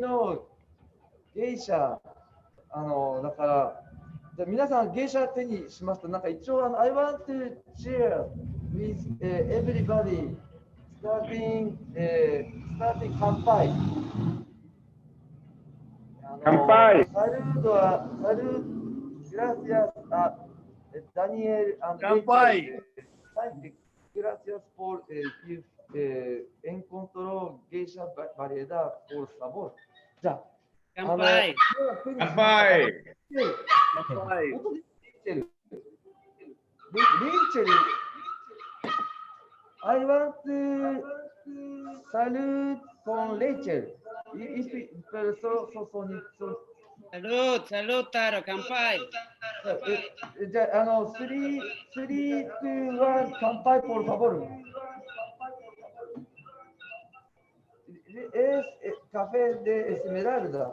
のゲイシャ、だから、じゃ皆さんゲイシャ手にしますと、なんか一応I want to share with everybody starting 乾杯。乾杯。サルードは、サルー、グラシアス、ダニエル、乾杯。Gracias por encontrar geisha variedad por sabor. じゃあ、乾杯。乾杯。レイチェル。I want to salute con Rachel. Salud, salud, Taro, 乾杯。じゃあ、3、2、1、乾杯、por favor. Es café de Esmeralda.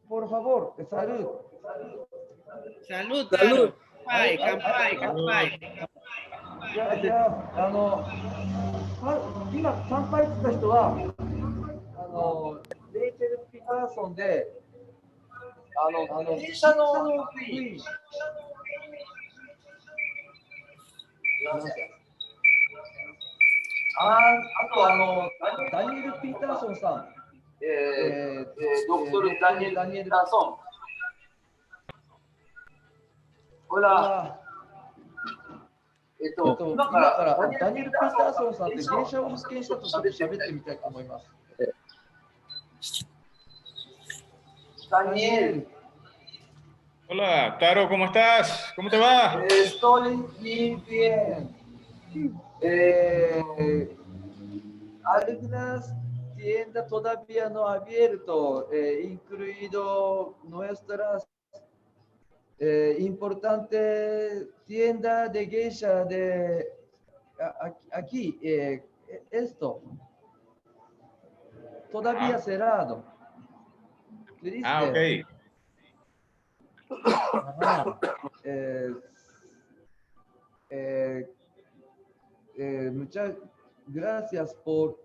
Por favor, salud. Salud, Taro. 乾杯、乾杯、乾杯。今、乾杯って言った人は、レイチェル・ピターソンで、電車のあとダニエル・ピーターソンさん、ドクトル・ダニエル・ピーターソン。ほら、今からダニエル・ピーターソンさんって電車を発見したと喋ってみたいと思います。ダニエル。Hola, Taro, ¿cómo estás? ¿Cómo te va? Estoy muy bien. Algunas tiendas todavía no abierto, incluido nuestras importantes tiendas de geisha de aquí. Esto todavía cerrado. Triste. Ah, ok. Muchas gracias por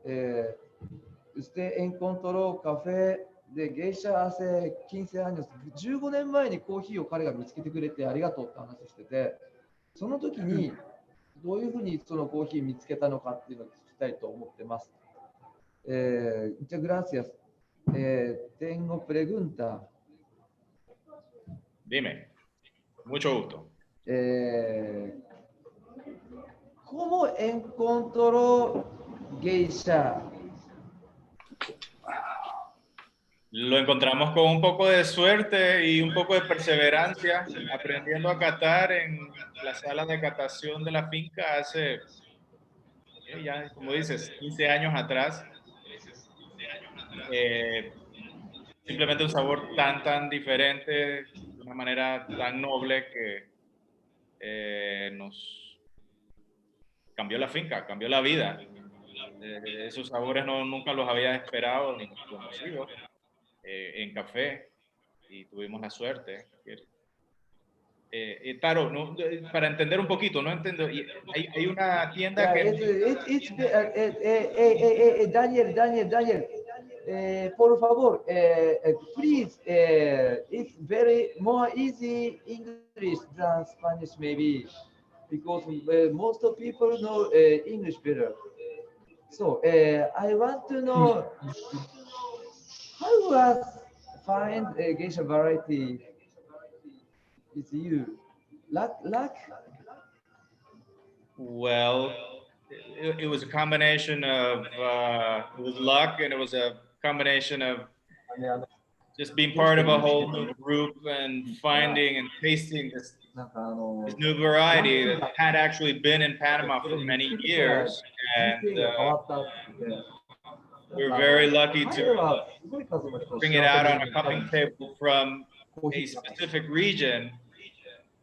usted encontró café de geisha hace 15 años。15年前にコーヒーを彼が見つけてくれてありがとうって話してて、その時にどういうふうにそのコーヒー見つけたのかっていうのを聞きたいと思ってます。Muchas gracias. Tengo pregunta. Dime. Mucho gusto. ¿Cómo encontró geisha? Lo encontramos con un poco de suerte y un poco de perseverancia, aprendiendo a catar en la sala de catación de la finca hace, ya como dices, 15 años atrás. Simplemente un sabor tan diferente, de una manera tan noble que nos cambió la finca, cambió la vida. Esos sabores nunca los había esperado ni conocido en café y tuvimos la suerte. Taro, para entender un poquito, no entiendo, hay una tienda que... Daniel. Por favor, please, it's very more easy English than Spanish maybe, because most of people know English better. So I want to know how was find a geisha variety with you? Luck? Well, it was a combination of it was luck, and it was a combination of just being part of a whole new group and finding and tasting this new variety that had actually been in Panama for many years, and we're very lucky to bring it out on a cupping table from a specific region,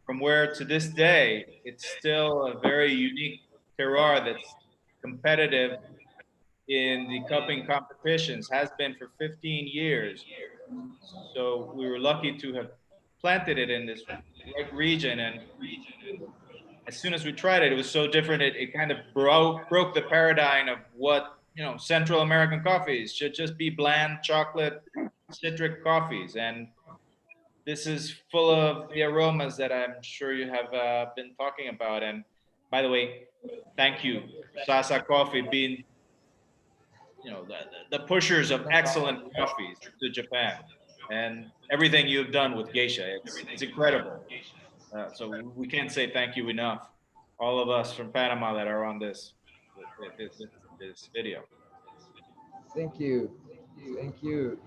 from where to this day it's still a very unique terroir that's competitive in the cupping competitions, has been for 15 years. So we were lucky to have planted it in this right region, and as soon as we tried it, it was so different. It kind of broke the paradigm of what, Central American coffees should just be bland chocolate citric coffees. And this is full of the aromas that I'm sure you have been talking about. And by the way, thank you, Sasa Coffee, being the pushers of excellent coffees to Japan, and everything you've done with geisha. It's incredible. So we can't say thank you enough. All of us from Panama that are on this video. Thank you. Thank you.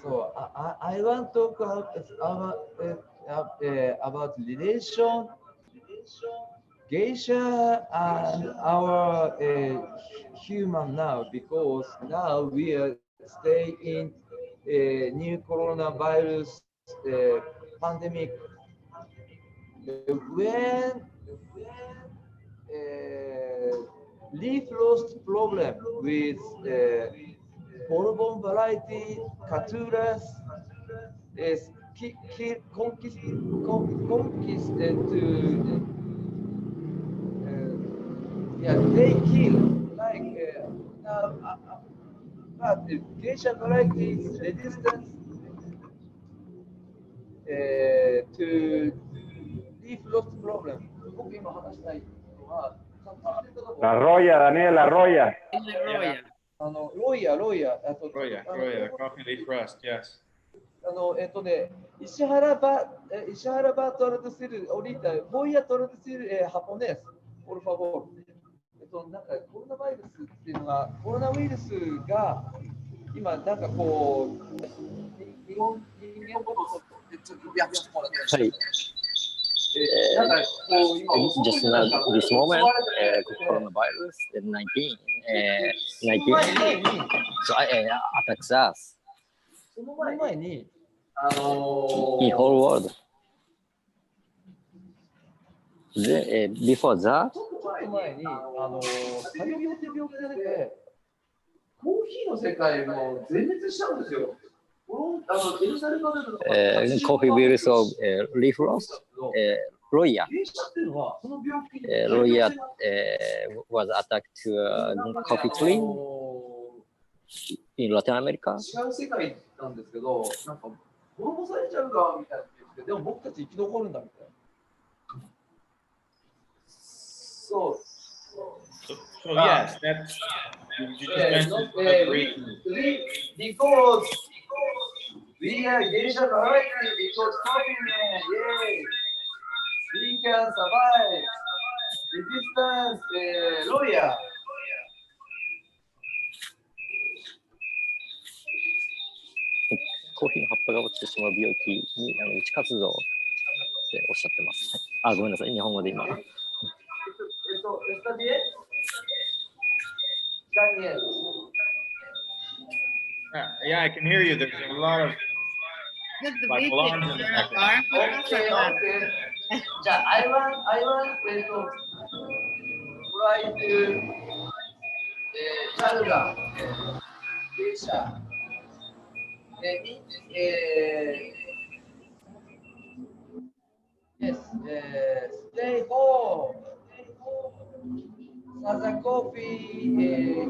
So I want to talk about relation geisha and our human now, because now we are staying in new coronavirus pandemic. When leaf loss problem with Bourbon variety Caturas is conquisted to they kill like but the geisha variety is resistant to leaf loss problem. La Roya, Daniel, La Roya. Roya. Roya, the coffee leaf rust, yes. 石原バトルドシル、オリータ、ボイヤトルドシル、ハポネス、ポルファボール。なんかコロナウイルスっていうのが、コロナウイルスが今、なんかこう、人間のことでちょっと訳してもらって。はい。Just now, this moment, coronavirus 19, so attacks us. その前に、in whole world. Before that, ちょっと前に、サル病って病気が出て、コーヒーの世界も全滅しちゃうんですよ。coffee virus of leaf rust, Roya. Roya was attacked to coffee tree in Latin America. 違う世界なんですけど、なんか滅ぼされちゃうかみたいな言って、でも僕たち生き残るんだみたいな。そう。So yes, that's you just mentioned because we are geisha variety because coffee man, yay! We can survive resistance lawyer. コーヒーの葉っぱが落ちてしまう病気に打ち活動っておっしゃってます。あ、ごめんなさい、日本語で今。¿Está bien? Daniel. Yeah, I can hear you. There's a lot of like alarms in the background. Okay. I want to try to Chalga, geisha. Yes, stay home. Saza coffee,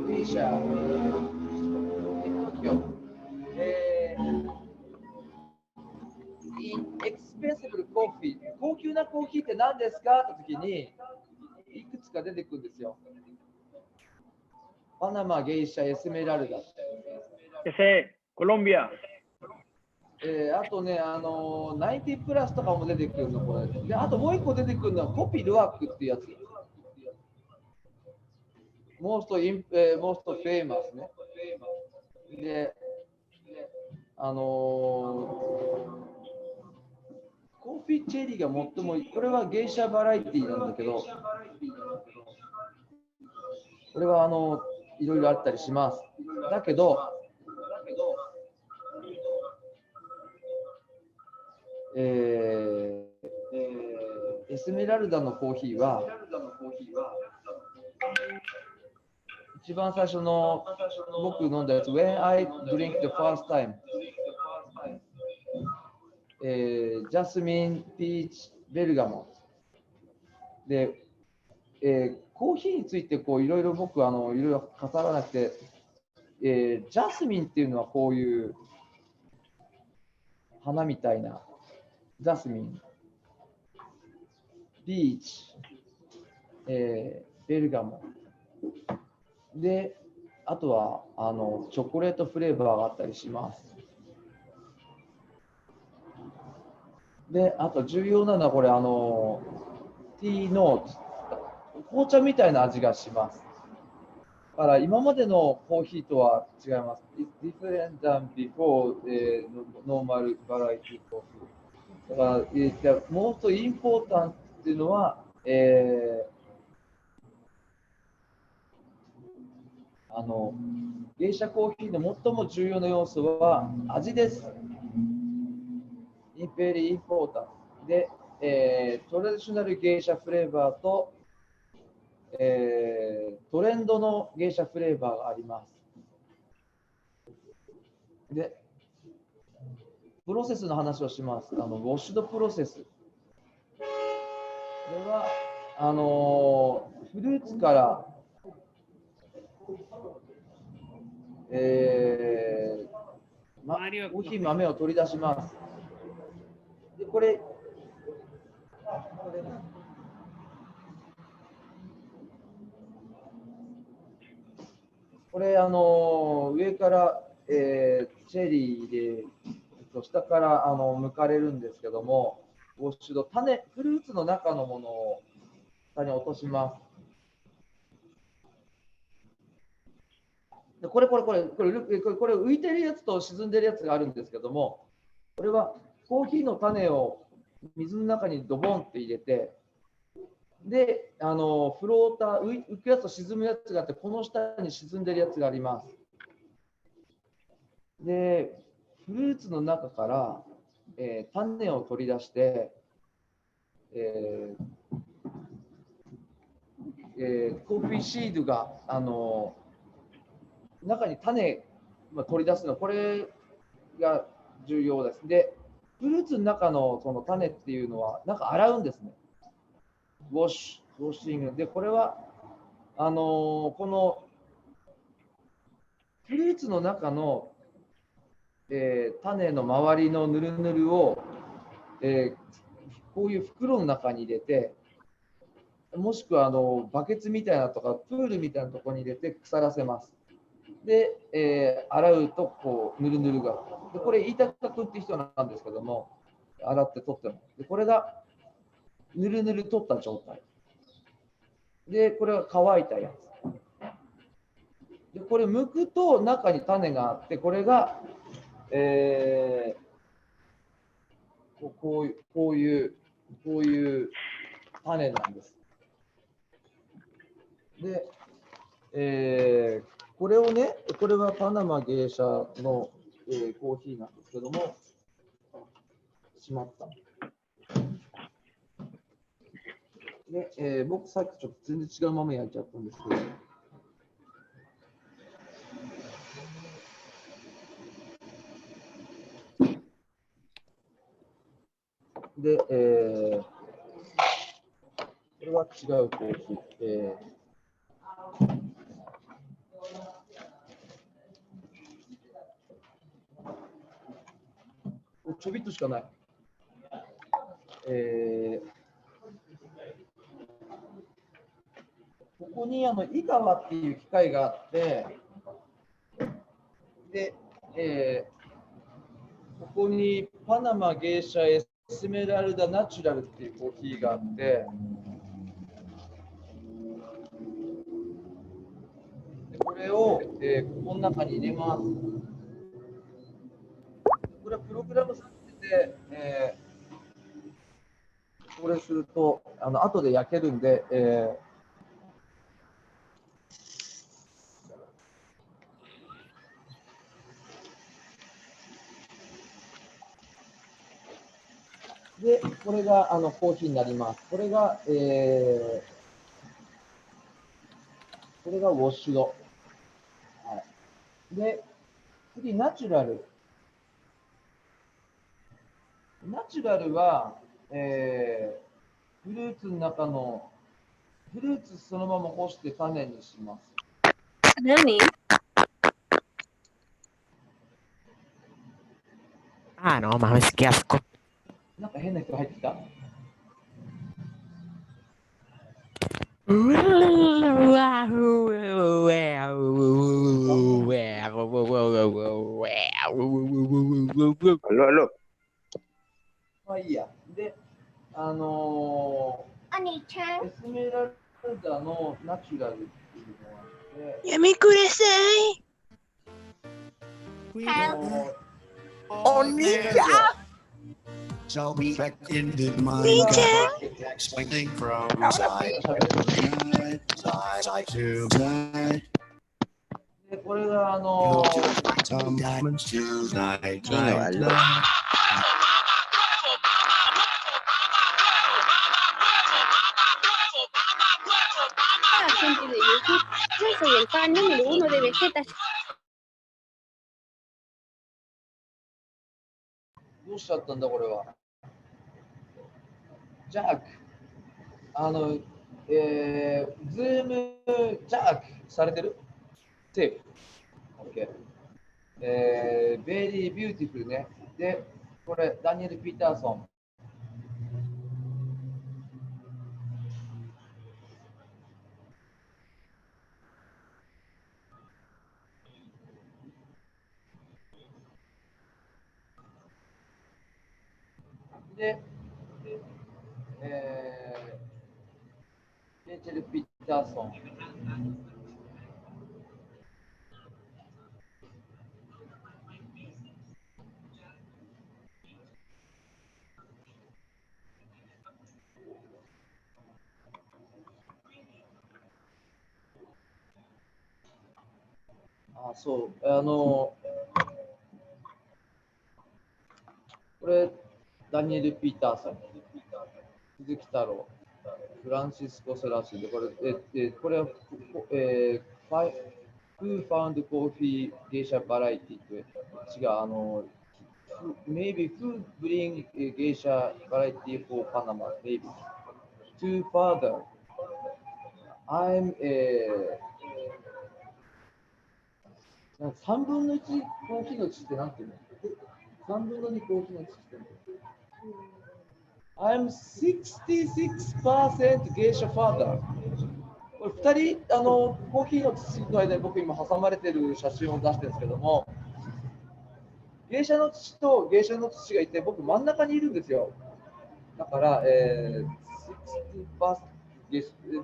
geisha. Inexpensive coffee. 高級なコーヒーって何ですかって時にいくつか出てくるんですよ。パナマ、ゲイシャ、エスメラルダ。コロンビア。あとね、90プラスとかも出てくるの、これ。で、あともう一個出てくるのはコピルワックっていうやつ。most famous ね。で、コーヒーチェリーが最も、これはゲイシャバラエティなんだけど、これはいろいろあったりします。だけど、エスメラルダのコーヒーは、一番最初の僕飲んだやつ、When I drink the first time、ジャスミン、ピーチ、ベルガモン。で、コーヒーについていろいろ僕いろいろ語らなくて、ジャスミンっていうのはこういう花みたいなジャスミン、ビーチ、ベルガモで、あとはチョコレートフレーバーがあったりします。で、あと重要なのはこれティーノーツ、紅茶みたいな味がします。だから今までのコーヒーとは違います。It's different than before normal variety coffee。だから、most important っていうのは、ゲイシャコーヒーの最も重要な要素は味です。Very important。で、トラディショナルゲイシャフレーバーと、トレンドのゲイシャフレーバーがあります。で、プロセスの話をします。ウォッシュドプロセス。これはフルーツから、コーヒー豆を取り出します。で、これ上から、チェリーで、下から剥かれるんですけども、ウォッシュド、フルーツの中のものを下に落とします。でこれ浮いてるやつと沈んでるやつがあるんですけども、これはコーヒーの種を水の中にドボンって入れて、で、フローター、浮くやつと沈むやつがあって、この下に沈んでるやつがあります。で、フルーツの中から、種を取り出して、コーヒーシードが、中に種、取り出すの、これが重要です。で、フルーツの中のその種っていうのは、洗うんですね。ウォッシング。で、これは、このフルーツの中の、種の周りのヌルヌルを、こういう袋の中に入れて、もしくはバケツみたいなとか、プールみたいなところに入れて腐らせます。で、洗うとこうヌルヌルが。でこれ、飯高君って人なんですけども、洗って取っても。でこれがヌルヌル取った状態。で、これは乾いたやつ。で、これ剥くと中に種があって、これが、こういう種なんです。で、これをね、これはパナマゲイシャの、コーヒーなんですけども、しまった。で、僕さっきちょっと全然違う豆焼いちゃったんですけど、で、これは違うコーヒー。ちょびっとしかない。ここに井川っていう機械があって、で、ここにパナマゲイシャエスメラルダナチュラルっていうコーヒーがあって、でこれを、この中に入れます。これはプログラムされてて、これすると後で焼けるんで、で、これがコーヒーになります。これがウォッシュド。はい、で、次、ナチュラル。ナチュラルは、フルーツの中のフルーツそのまま干して種にします。何？mames, qué asco. なんか変な人が入ってきた。Aló. まあいいや。で、お兄ちゃん。エスメラルダのナチュラルっていうのがあって、やめください。お兄ちゃん。Self-infected mind swinging from side to side. でこれがSometimes tonight. どうしちゃったんだこれは。ジャック。ズームジャックされてる？セーフ。OK。ベリービューティフルね。で、これ、ダニエル・ピーターソン。で、レイチェル・ピーターソン。あ、そう。これ、ダニエル・ピーターソン。鈴木太郎。フランシスコ・セラシーで、これは、Who found coffee geisha variety って違う、maybe who bring geisha variety for Panama, maybe. To further, I'm 3分の1コーヒーの血ってなんていうの ?3分の2コーヒーの血って。I'm 66% geisha father。これ2人コーヒーの土の間に僕今挟まれてる写真を出してるんですけども、芸者の土と芸者の土がいて、僕真ん中にいるんですよ。だから、60%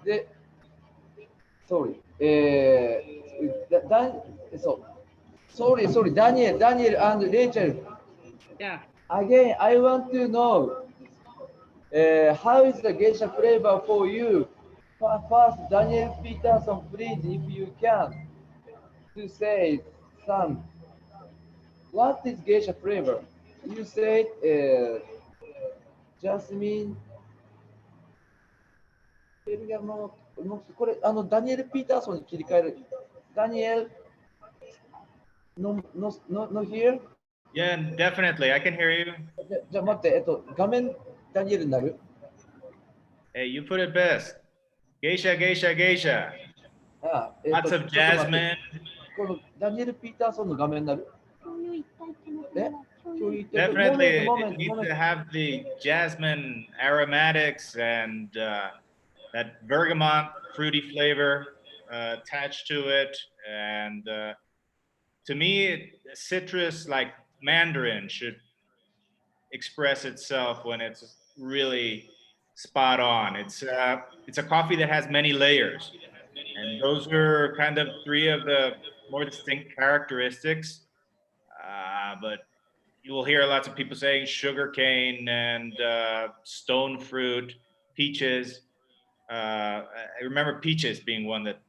で、sorry、sorry、Daniel and Rachel. Yeah. Again, I want to know how is the geisha flavor for you? First, Daniel Peterson, please, if you can, to say some. What is geisha flavor? You said Jasmine. これダニエル・ピーターソンに切り替える。ダニエル no here? Yeah, definitely. I can hear you. じゃあ待って、画面ダニエルになる？ Hey, you put it best. Geisha, geisha, geisha. Lots of jasmine. このダニエル・ピーターソンの画面になる？Definitely, it needs to have the jasmine aromatics and that bergamot fruity flavor attached to it. And to me, citrus like mandarin should express itself when it's really spot on. It's a coffee that has many layers. And those are kind of three of the more distinct characteristics. But you will hear lots of people saying sugar cane and stone fruit, peaches. I remember peaches being one that,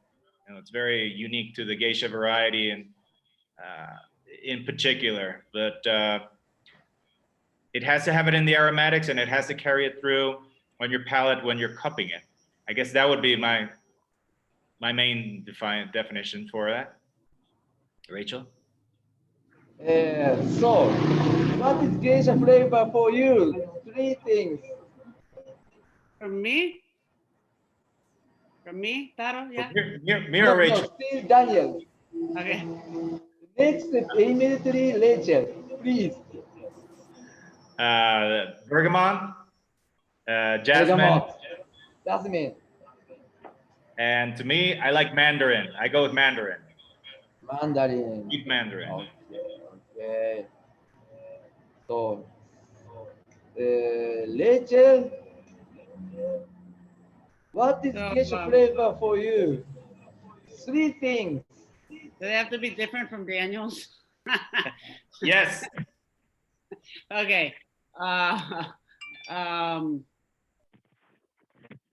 it's very unique to the geisha variety and in particular. But it has to have it in the aromatics and it has to carry it through on your palate when you're cupping it. I guess that would be my main definition for that. Rachel? So, what is geisha flavor for you? 3 things. For me? From me, Taro, yeah? Mirror No, Rachel. still Daniel. Okay. Next, immediately Rachel, please. Bergamot, Jasmine, Bergamot. Jasmine. and to me, I like Mandarin. I go with Mandarin. Mandarin. Eat Mandarin. Okay. So, Rachel, what is So, geisha flavor for you? 3 things. Do they have to be different from Daniel's? Yes. Okay.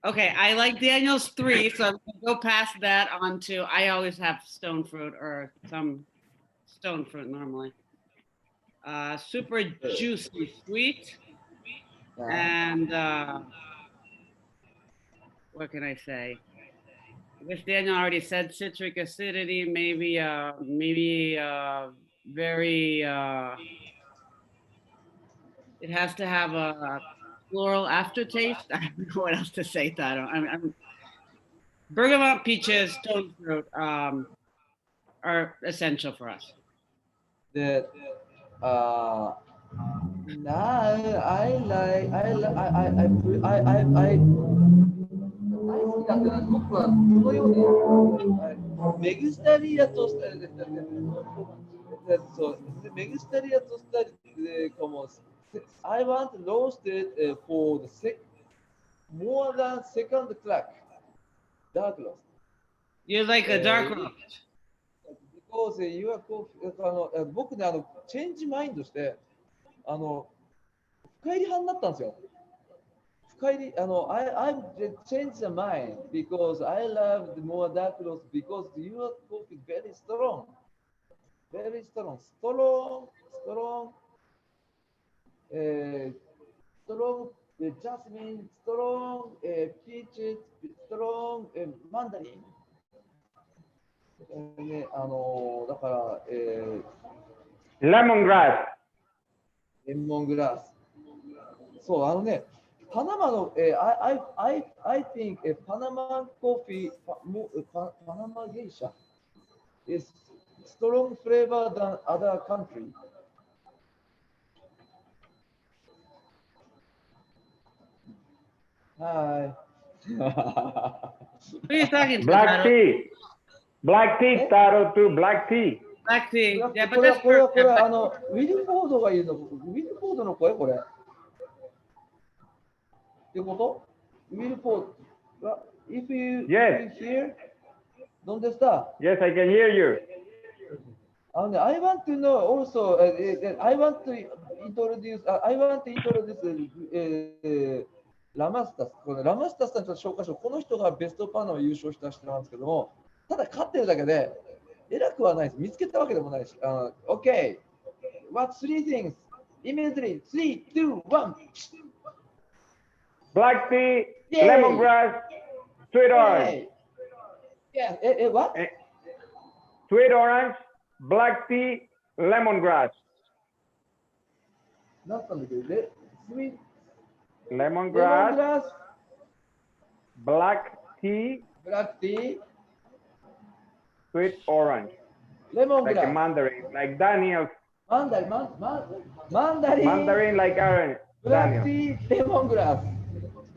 Okay, I like Daniel's 3, so I'm gonna go past that on to, I always have stone fruit or some stone fruit normally. Super juicy sweet. And what can I say? I guess Daniel already said citric acidity, maybe very, it has to have a floral aftertaste. I don't know what else to say, Taro. Bergamot, peaches, stone fruit are essential for us. That大好きだってな、僕はこのように、メグスタリアとしたりですね。そう、メグスタリアとしたりで、como I want roasted for the more than second track, dark roast. You like a dark roast? Because you are 僕ね、チェンジマインドして、深入り派になったんですよ。I changed the mind because I love the more dark roast because your coffee very strong, very strong, strong, jasmine, strong, peaches, strong, mandarin. ね、だから、レモングラス。レモングラス。そう、パナマの、I think Panama coffee, Panama geisha is strong flavor than other country. Hi. Who are you talking to? Black Taro? tea. Black tea, Taro too. Black tea. Black tea. Yeah, こ but れ that's これ perfect. ウィルフォードが言うの、ウィルフォードの声これ。ってこと？ウィルフォード。If you hear, ¿dónde está? Yes, I can hear you. I want to know also. I want to introduce. I want to introduce. ラマスタス。このラマスタスさんの紹介書、この人がベストパンを優勝した人なんですけども、ただ勝ってるだけで偉くはないです。見つけたわけでもないし。OK. What 3 things? Immediately 3, 2, 1. Black tea, lemongrass, sweet orange. Yeah. What? Sweet orange, black tea, lemongrass. なったんだけど、sweet lemongrass, black tea, sweet orange. Lemongrass. Like a mandarin, like Daniel's. Mandarin. Mandarin like orange. Black tea, lemongrass.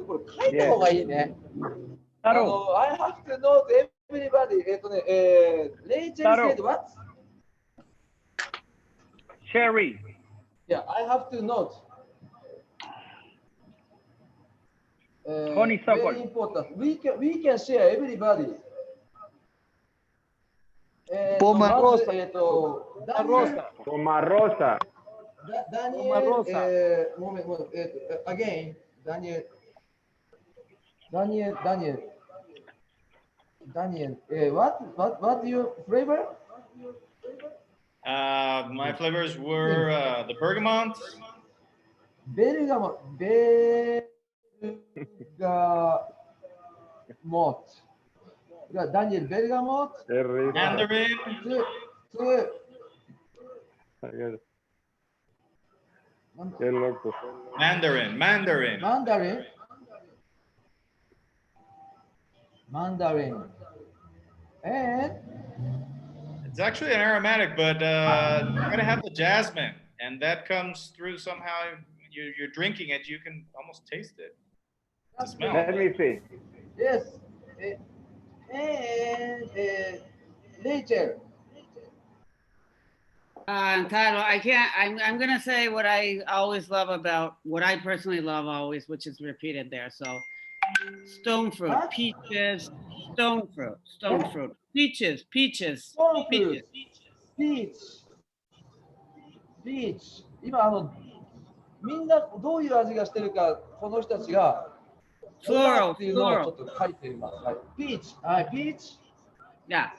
これ書いた方がいいね。I have to know everybody. Rachel said what? Cherry. Yeah, I have to note. Honeysuckle. Very important. We can share everybody. Pomarosa. Pomarosa. Daniel. Again, Daniel. What your flavor? My flavors were the bergamot. Bergamot. Daniel, bergamot. Mandarin. Qué loco. Mandarin. Mandarin. Mandarin. And It's actually an aromatic, but you're gonna have the jasmine, and that comes through somehow. You're drinking it, you can almost taste it. The smell. Let me see. yes. And Rachel. Tyler, I can't. I'm gonna say what I always love about what I personally love always, which is repeated there. So, stone fruit, Huh? peaches, stone fruit, peaches, Stone peaches. fruit. Peach. 今みんなどういう味がしてるかこの人たちが Floral, っていうのをちょ floral. っと書いています。はい。Peach. はい。Peach. Yeah,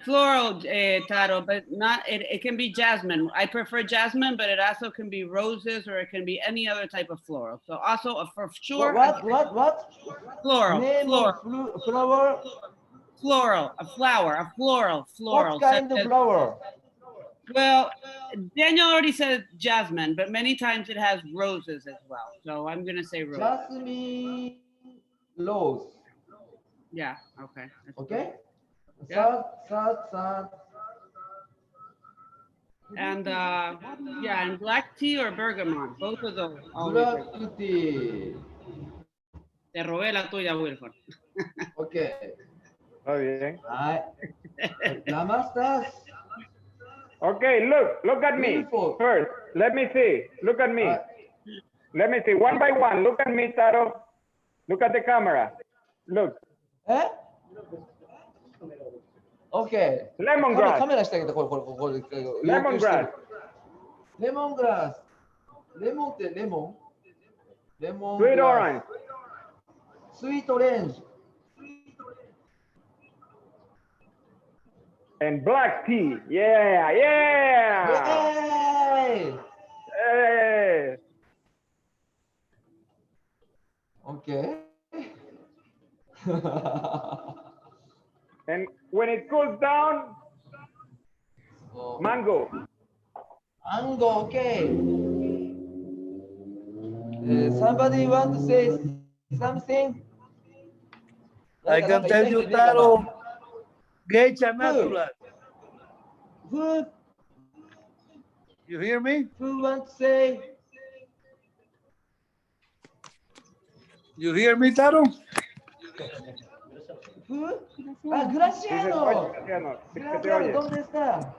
floral, Taro, but not. It can be jasmine. I prefer jasmine, but it also can be roses or it can be any other type of floral. So also for sure. What? Floral, Name floral, of flower? floral, a floral. What kind such of as- flower? Well, Daniel already said jasmine, but many times it has roses as well. So I'm gonna say rose. Jasmine rose. Yeah. Okay. That's Okay? Yeah. Sad. And yeah, and black tea or bergamot, both of those. Always like- Black tea. Te robé la tuya, Wilford. Okay. Está bien. はい。ラマスタス。 Okay, look at me. Beautiful. First, let me see. Look at me. Let me see. One by one. Look at me, Taro. Look at the camera. Look. え ?OK。カ Lemongrass. メラしてあげて、これ。レモングラス。レモングラス。レモンってレモン Sweet orange. スイートオレンジ。 And black tea. Yeah. イェーイ Hey. OK。 And when it cools down, mango. マンゴー OK。Somebody want to say something? I can tell you, Taro, geisha natural. Who You hear me? want to say? You hear me, Taro? Who? Ah, Graciano. Graciano, ¿dónde está?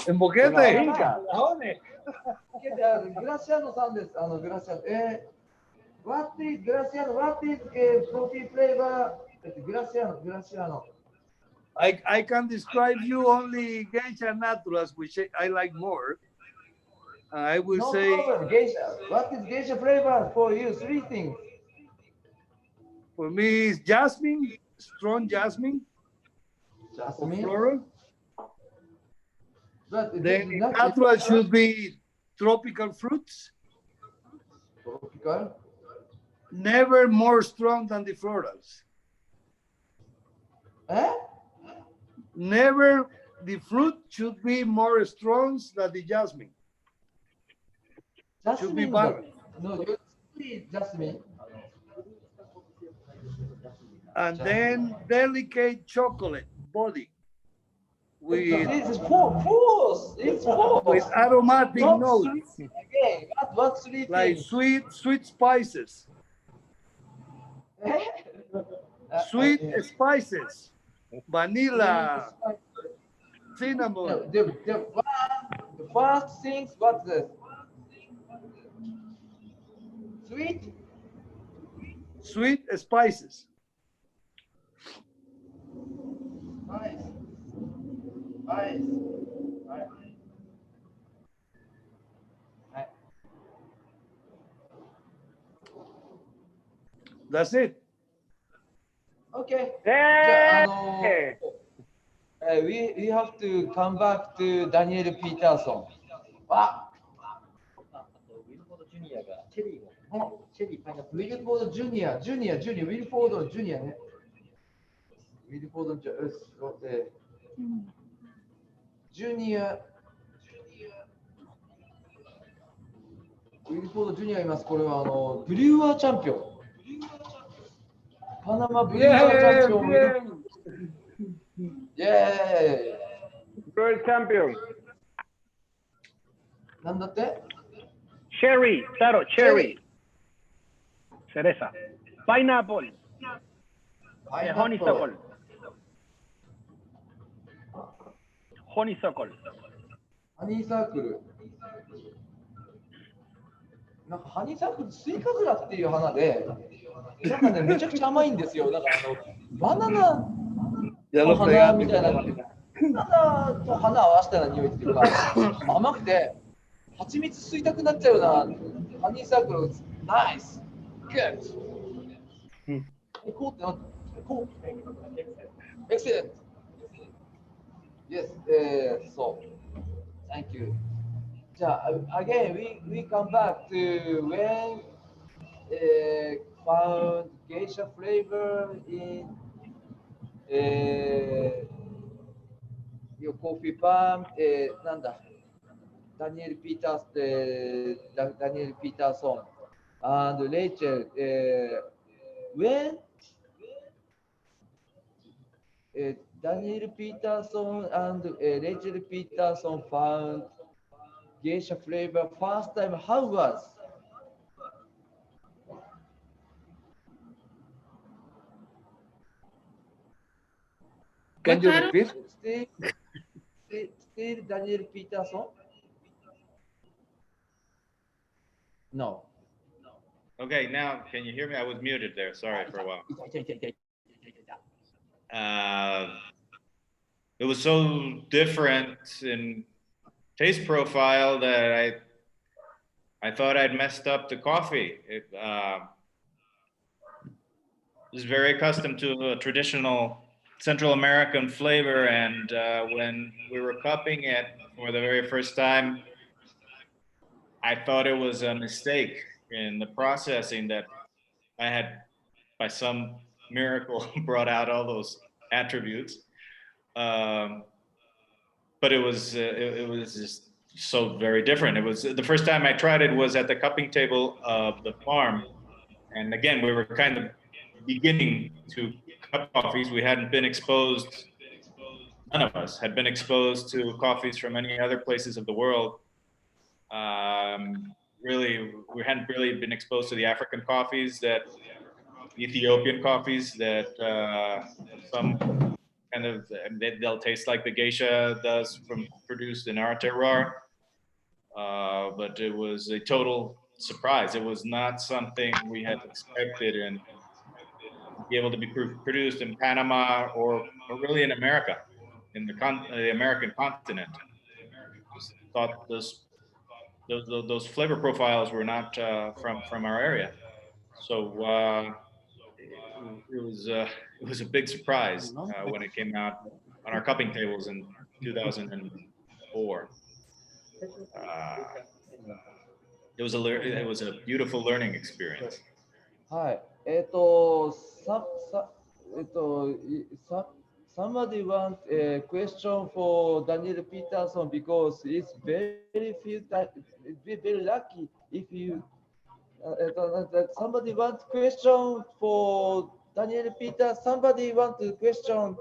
En Una Boquete. finca. Graciano さんです。Graciano. What is Graciano? What is coffee flavor? Graciano. I can describe you only geisha naturals, which I like more. I will No say problem. Geisha. What is geisha flavor for you? Three things. for me is jasmine, strong jasmine, or Jasmine. floral. But Then natural should be tropical fruits, tropical. never more strong than the florals. Never the fruit should be more strong than the jasmine. Should be Jasmine. balanced. No, you jasmine. And then delicate chocolate body with This is false. It's false. aromatic Not notes sweet. Again, what three like things? sweet spices, sweet spices, vanilla, cinnamon, The first things, what's this? Sweet? sweet spices. Nice. That's it. Okay. Hey. We have to come back to Daniel Peterson. あ、ウィルフォードジュニア、ウィルフォードのジュニアね。ウィルフォードのジュニア、ウィルフォードジュニアいます。これはブリュワーチャンピオン。パナマブリーダーチャンピオン。イェーイ。World champion. なんだって Cherry, Taro, cherry. Cereza. Pineapple. Honeysuckle. Honeysuckle. ハニーサークル。なんかハニーサークル、スイカズラっていう花で、なんかね、めちゃくちゃ甘いんですよ。なんかバナナの花みたいな、バナナと花を合わせたような匂いっていうか、甘くて、蜂蜜吸いたくなっちゃうようなハニーサークル、ナイス、グッド。こうってなって、こう、エクセレント。Yes, so, thank you. Again, we come back to when found geisha flavor in your coffee farm. なんだ、Daniel Peterson and Rachel. When Daniel Peterson and Rachel Peterson found geisha flavor first time, how was? Can you repeat? Still Daniel Peterson? No. Okay, now can you hear me? I was muted there. Sorry for a while. It was so different in taste profile that I thought I'd messed up the coffee. It was very accustomed to a traditional Central American flavor, and when we were cupping it for the very first time, I thought it was a mistake in the processing, that I had, by some miracle, brought out all those attributes. But it was just so very different. It was the first time I tried it was at the cupping table of the farm, and again we were kind of beginning to cup coffees. We hadn't been exposed. None of us had been exposed to coffees from any other places of the world. Really, we hadn't really been exposed to the African coffees, that Ethiopian coffees that some kind of, they'll taste like the geisha does from produced in our terroir. But it was a total surprise. It was not something we had expected and be able to be produced in Panama or really in America, in the American continent. Just thought those flavor profiles were not from our area. So it was a big surprise when it came out on our cupping tables in 2004. It was a beautiful learning experience. はい。Somebody want a question for Daniel Peterson, because it's very few times, very lucky if you. Somebody want question for Daniel Peterson. Somebody want to question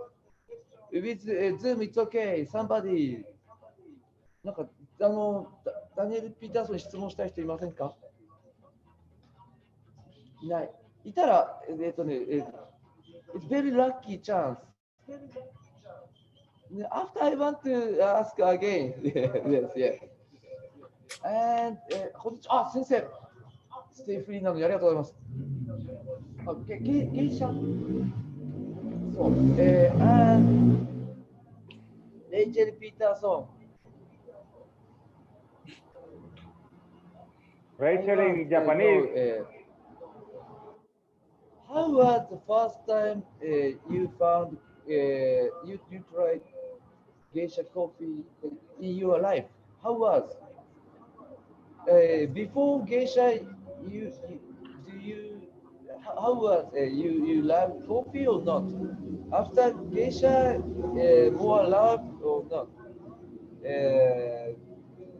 with Zoom. It's okay. Somebody. なんかダニエル・ピーターソンに質問したい人いませんか？いない。いたら、it's very lucky chance. After I want to ask again. Yes, yes. And こんにちは。先生。ステイフリーなのにありがとうございます。ゲイシャ。そう。and レイチェル・ピーターソン。Rachel in Japanese. How was the first time you found you tried geisha coffee in your life? How was before geisha? How was you love coffee or not? After geisha, more love or not?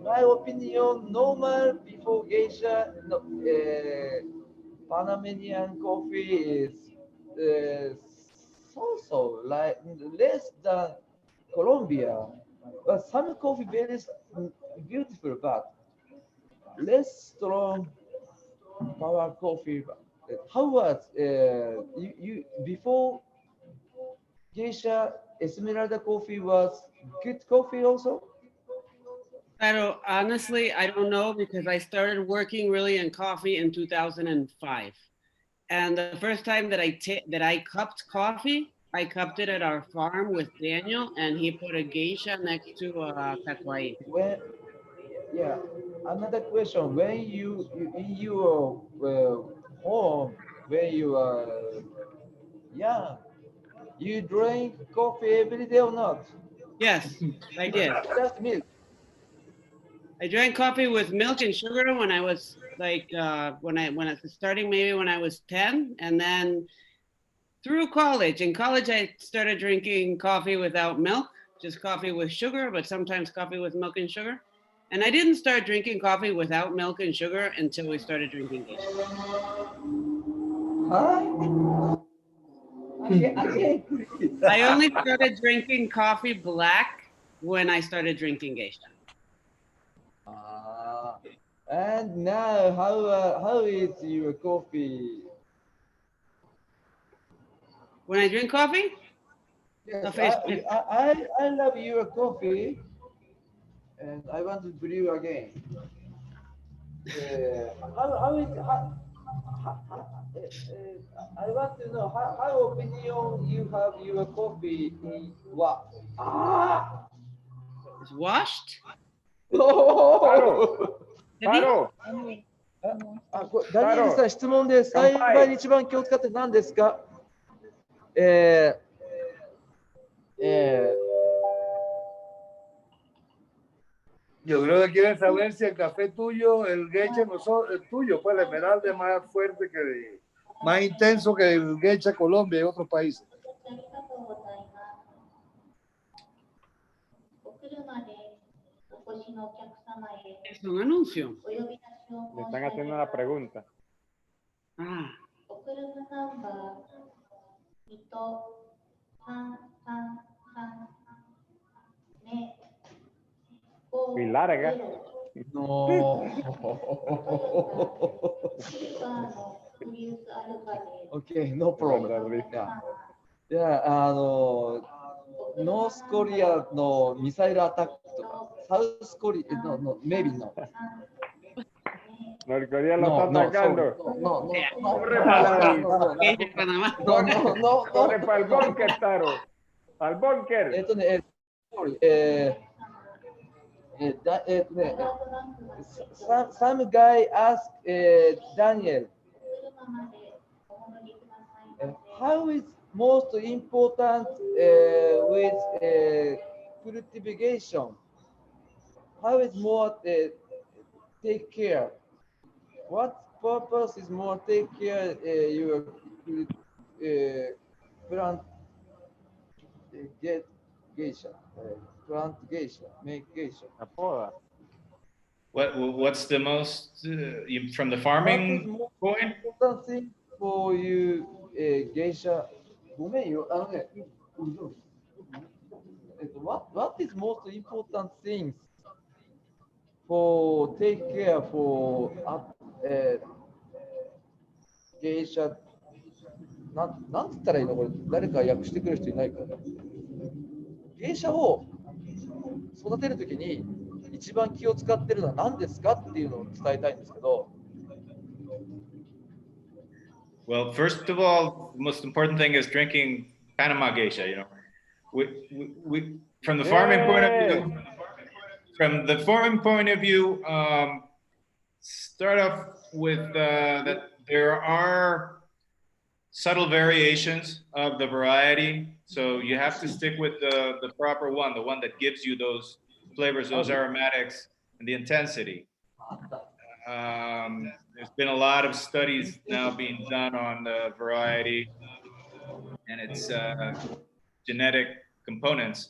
My opinion, normal before geisha, no, Panamanian coffee is so like less than Colombia, but some coffee very beautiful, but less strong power coffee. How was you before geisha Esmeralda coffee was good coffee also? Honestly, I don't know because I started working really in coffee in 2005. And the first time that I cupped coffee, I cupped it at our farm with Daniel, and he put a geisha next to Tatuai. When, yeah, another question. When you in your home, when you are young, you drink coffee every day or not? Yes, I did. Just milk. I drank coffee with milk and sugar when I was like when I was starting maybe when I was 10, and then through college. In college, I started drinking coffee without milk, just coffee with sugar, but sometimes coffee with milk and sugar. And I didn't start drinking coffee without milk and sugar until we started drinking geisha. I only started drinking coffee black when I started drinking geisha. And now, how is your coffee? When I drink coffee? Yes, I love your coffee, and I want to brew again. How is I want to know how opinion you have your coffee in what? It's washed? Taro. ダニエルさん、質問です。栽培に一番気を使って何ですかYo creo que quieren saber si el café tuyo, el geisha, no el tuyo, pues la esmeralda es más fuerte que más intenso que el geisha Colombia y otros países. Es un anuncio. Le están haciendo una pregunta. Ah. Muy larga. No. Okay, no problem. Yeah, ノースコリアのミサイルアタックとか、サウスコリアのメビの。Norcorea lo está atacando. Corre para el búnker, Taro. Al búnker. Some guy asked Daniel, how is most important with cultivation? How is more take care? What purpose is more take care your plant get geisha, plant geisha, make geisha. What's the most from the farming point? Important thing for you geisha. What is most important things for take care for geisha? なんつったらいいのこれ誰か訳してくれる人いないかな。ゲイシャを育てるときに一番気を使ってるのは何ですかっていうのを伝えたいんですけど。Well, first of all, the most important thing is drinking Panama geisha. You know, we from the farming point of view. From the farming point of view, start off with that there are subtle variations of the variety, so you have to stick with the proper one, the one that gives you those flavors, those aromatics, and the intensity. There's been a lot of studies now being done on the variety and its genetic components.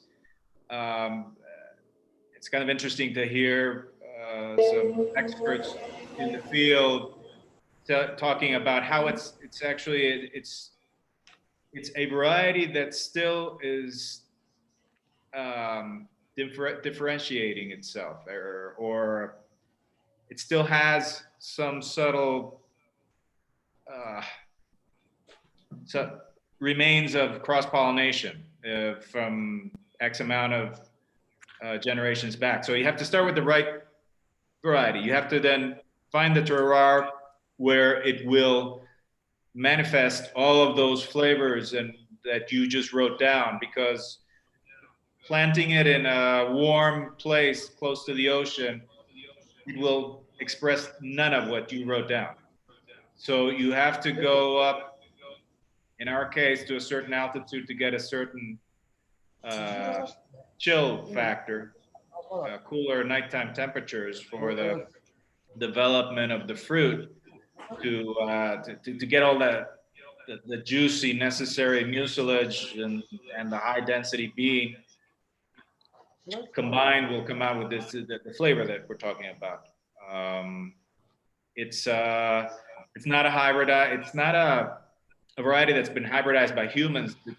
It's kind of interesting to hear some experts in the field talking about how it's actually it's a variety that still is differentiating itself, or it still has some subtle remains of cross-pollination from X amount of generations back. So you have to start with the right variety. You have to then find the terroir where it will manifest all of those flavors and that you just wrote down, because planting it in a warm place close to the ocean, it will express none of what you wrote down. So you have to go up, in our case, to a certain altitude to get a certain chill factor, cooler nighttime temperatures for the development of the fruit to get all the juicy necessary mucilage and the high density bean combined will come out with the flavor that we're talking about. It's not a hybrid. It's not a variety that's been hybridized by humans to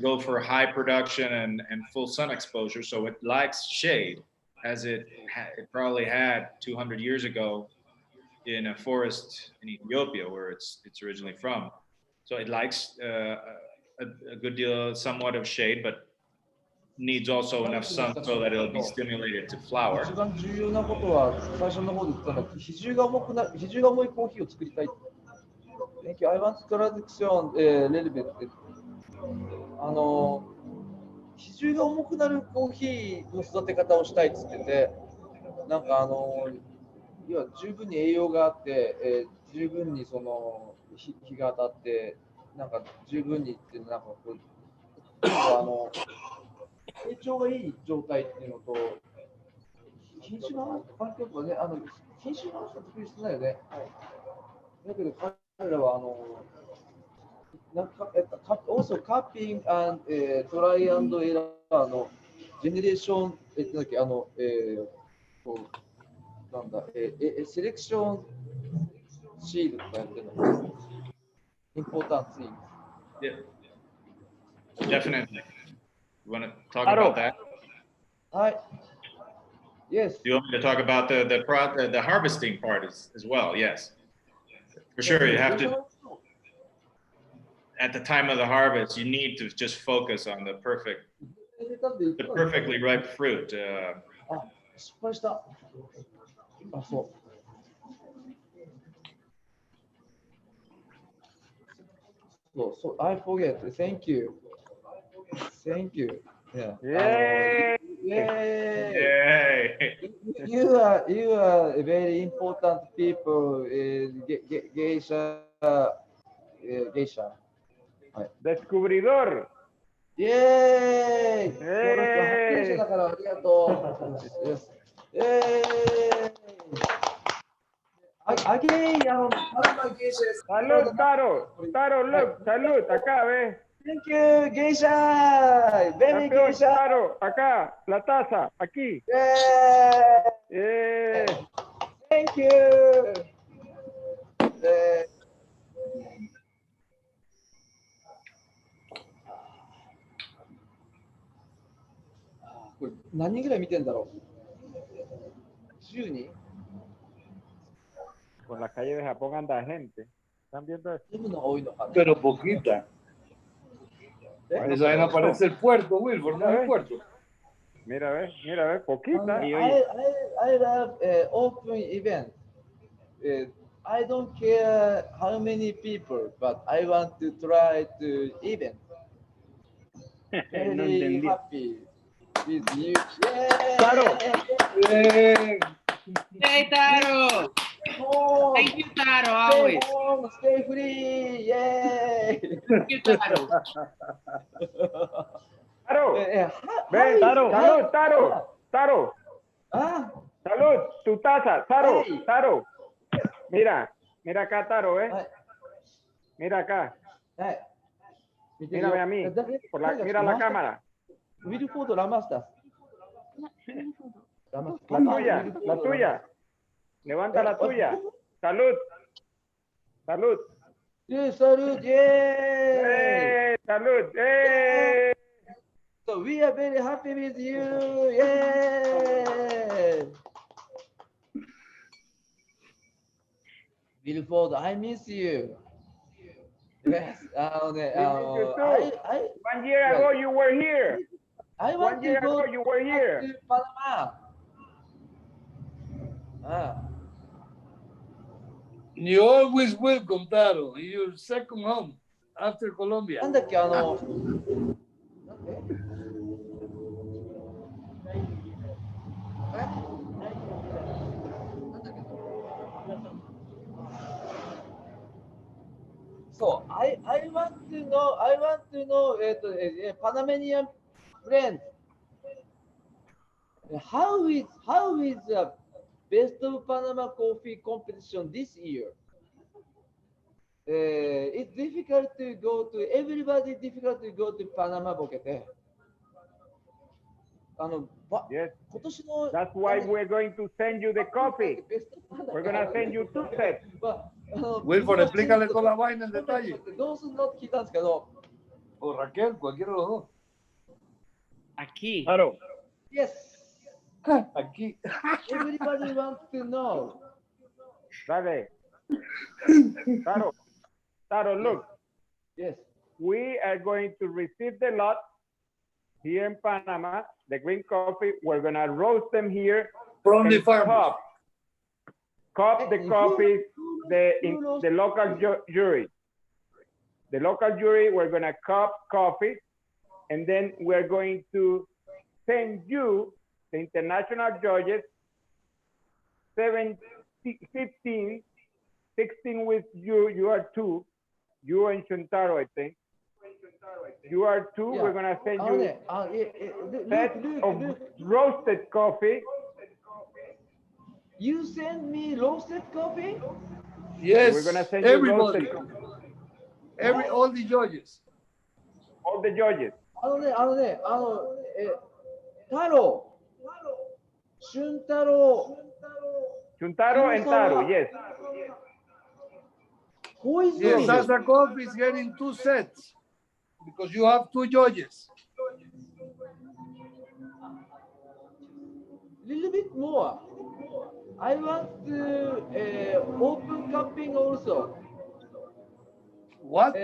go for high production and full sun exposure. So it likes shade, as it probably had 200 years ago in a forest in Ethiopia, where it's originally from. So it likes a good deal, somewhat of shade, but needs also enough sun so that it'll be stimulated to flower. 一番重要なことは最初の方で言ったのは比重が重いコーヒーを作りたい。Thank you. I want to traduction a little bit. 比重が重くなるコーヒーの育て方をしたいって言ってて、なんか要は十分に栄養があって、十分にその日が当たって、なんか十分にってなんかこう成長がいい状態っていうのと、品種の環境とかね、品種の話は得意してないよね。だけど彼らはalso cupping and try and error のジェネレーションなんだセレクションシールとかやってるの。Important thing. Yeah, definitely. You want to talk about that? Hi. Yes. Do you want me to talk about the harvesting part as well? Yes. For sure, you have to. At the time of the harvest, you need to just focus on the perfectly ripe fruit. 失敗した。そう。I forget. Thank you. Thank you. Yeah. Yay! Yay! You are a very important people. Geisha. Geisha. Descubridor. Yay! 発見者だからありがとう。Yes. Yay! Again, Salud, Taro. Taro, look, salud, acá, ve. Thank you, geisha. Baby geisha. Taro, acá, la taza, aquí. Yeah. Thank you.これ何人ぐらい見てんだろう。10人。Por la calle de Japón anda gente. ¿Están viendo eso? Pero poquita. Esa vaina parece el puerto, Wilford, no es el puerto. Mira, ve, poquita. I love open event. I don't care how many people, but I want to try to event. Very happy with you. Yay! Taro. Hey, Taro. Thank you, Taro, always. Stay free. Yay! Thank you, Taro. Taro. Ven, Taro. Salud, Taro. Taro. Ah. Salud, tu taza. Taro, Hey. Taro. Mira acá, Taro, ¿eh? Mira acá. Mírame a mí. Mira la cámara. Wilford Ramastas. La tuya. Levanta la tuya. Salud. Salud. Salute, yay! Hey, salud. Hey. So we are very happy with you, yay! Billboard, I miss you. Yes, One year ago you were here. I want 1 year to go ago you were here. to Panama. You always welcome, Taro. Your second home after Colombia. なんだっけ、そう、I want to know, Panamanian friend, how is the best of Panama coffee competition this year? It's difficult to go to, everybody difficult to go to Panama ボケて。Yes. 今年の That's why we're going to send you the coffee. We're going to send you 2 sets. Wilford, explícale toda la vaina en detalle. どうすんのって聞いたんですけど。O Raquel, cualquiera de los dos. Aquí. Claro. Yes. Aquí. Everybody wants to know. Dale. Taro, look. Yes. We are going to receive the lot here in Panama, the green coffee. We're going to roast them here. From the farmers. Cup the coffee, the local jury. The local jury, we're going to cup coffee, and then we're going to send you, the international judges, 15, 16 with you. You are 2. You and Shuntaro, I think. You are 2. Yeah. We're going to send you set of roasted coffee. You send me roasted coffee? Yes. We're going to send you Everybody. roasted coffee. All the judges. All the judges. 太郎、俊太郎、 Shuntaro and Taro, yes. Who is Yes, this? Sasa Coffee is getting 2 sets because you have 2 judges. Little bit more. I want to open cupping also. What?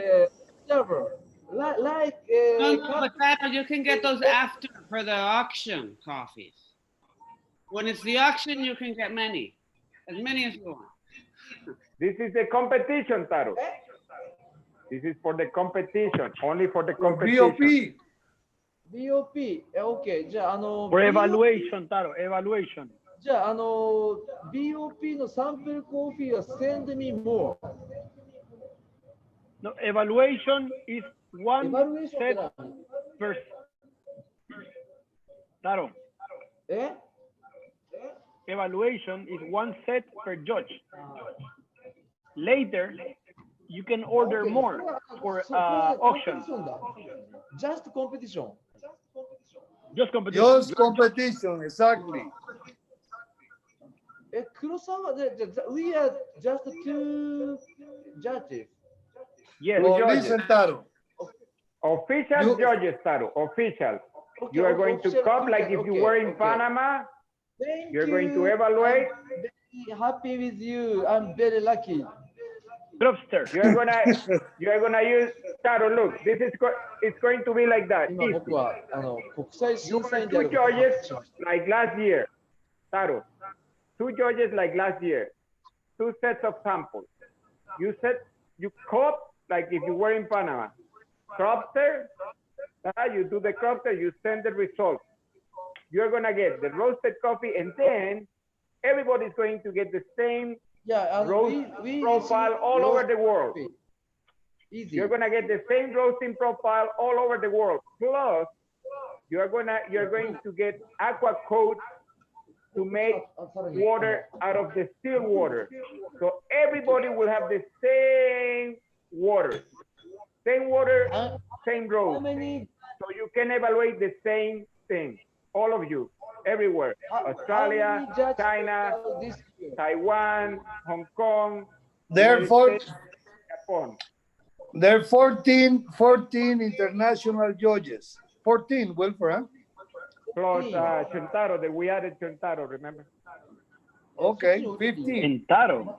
Server. Like No, but that, you can get those after for the auction coffees. When it's the auction, you can get many, as many as you want. This is the competition, Taro. This is for the competition, only for the competition. BOP. OK。じゃあ、For evaluation, Taro, evaluation. じゃあ、BOP のサンプルコーヒーは send me more. No, evaluation is one Evaluation set って何？ per. Taro, え？ evaluation is one set per judge. Later, you can order more for auction. Just competition. Just competition. Just competition, exactly. 黒沢で、we are just 2 judges. Yes. Well, judges. listen, Taro. Official judges, Taro, official. Okay, You are going to official, come like okay, if you okay, were in okay. Panama. Thank You're going to you. evaluate. I'm very happy with you. I'm very lucky. Lobster. You're gonna use Taro. Look, it's going to be like that. 今僕は国際 You 審査 want 員であ 2 ることを judges しました like last year, Taro. 2 judges like last year. 2 sets of samples. You crop like if you were in Panama. Cropster, you do the cropster, you send the results. You're gonna get the roasted coffee, and then everybody's going to get the same roast profile all over the world. Easy. You're gonna get the same roasting profile all over the world. Plus, you're going to get aqua coat to make water out of the still water. So everybody will have the same water, same roast. So you can evaluate the same thing, all of you, everywhere. Australia, China, Taiwan, Hong Kong, Therefore, Japan. There are 14 international judges. 14, Wilford, huh? Plus Chuntaro, that we added Chuntaro, remember? Okay, 15. Chuntaro.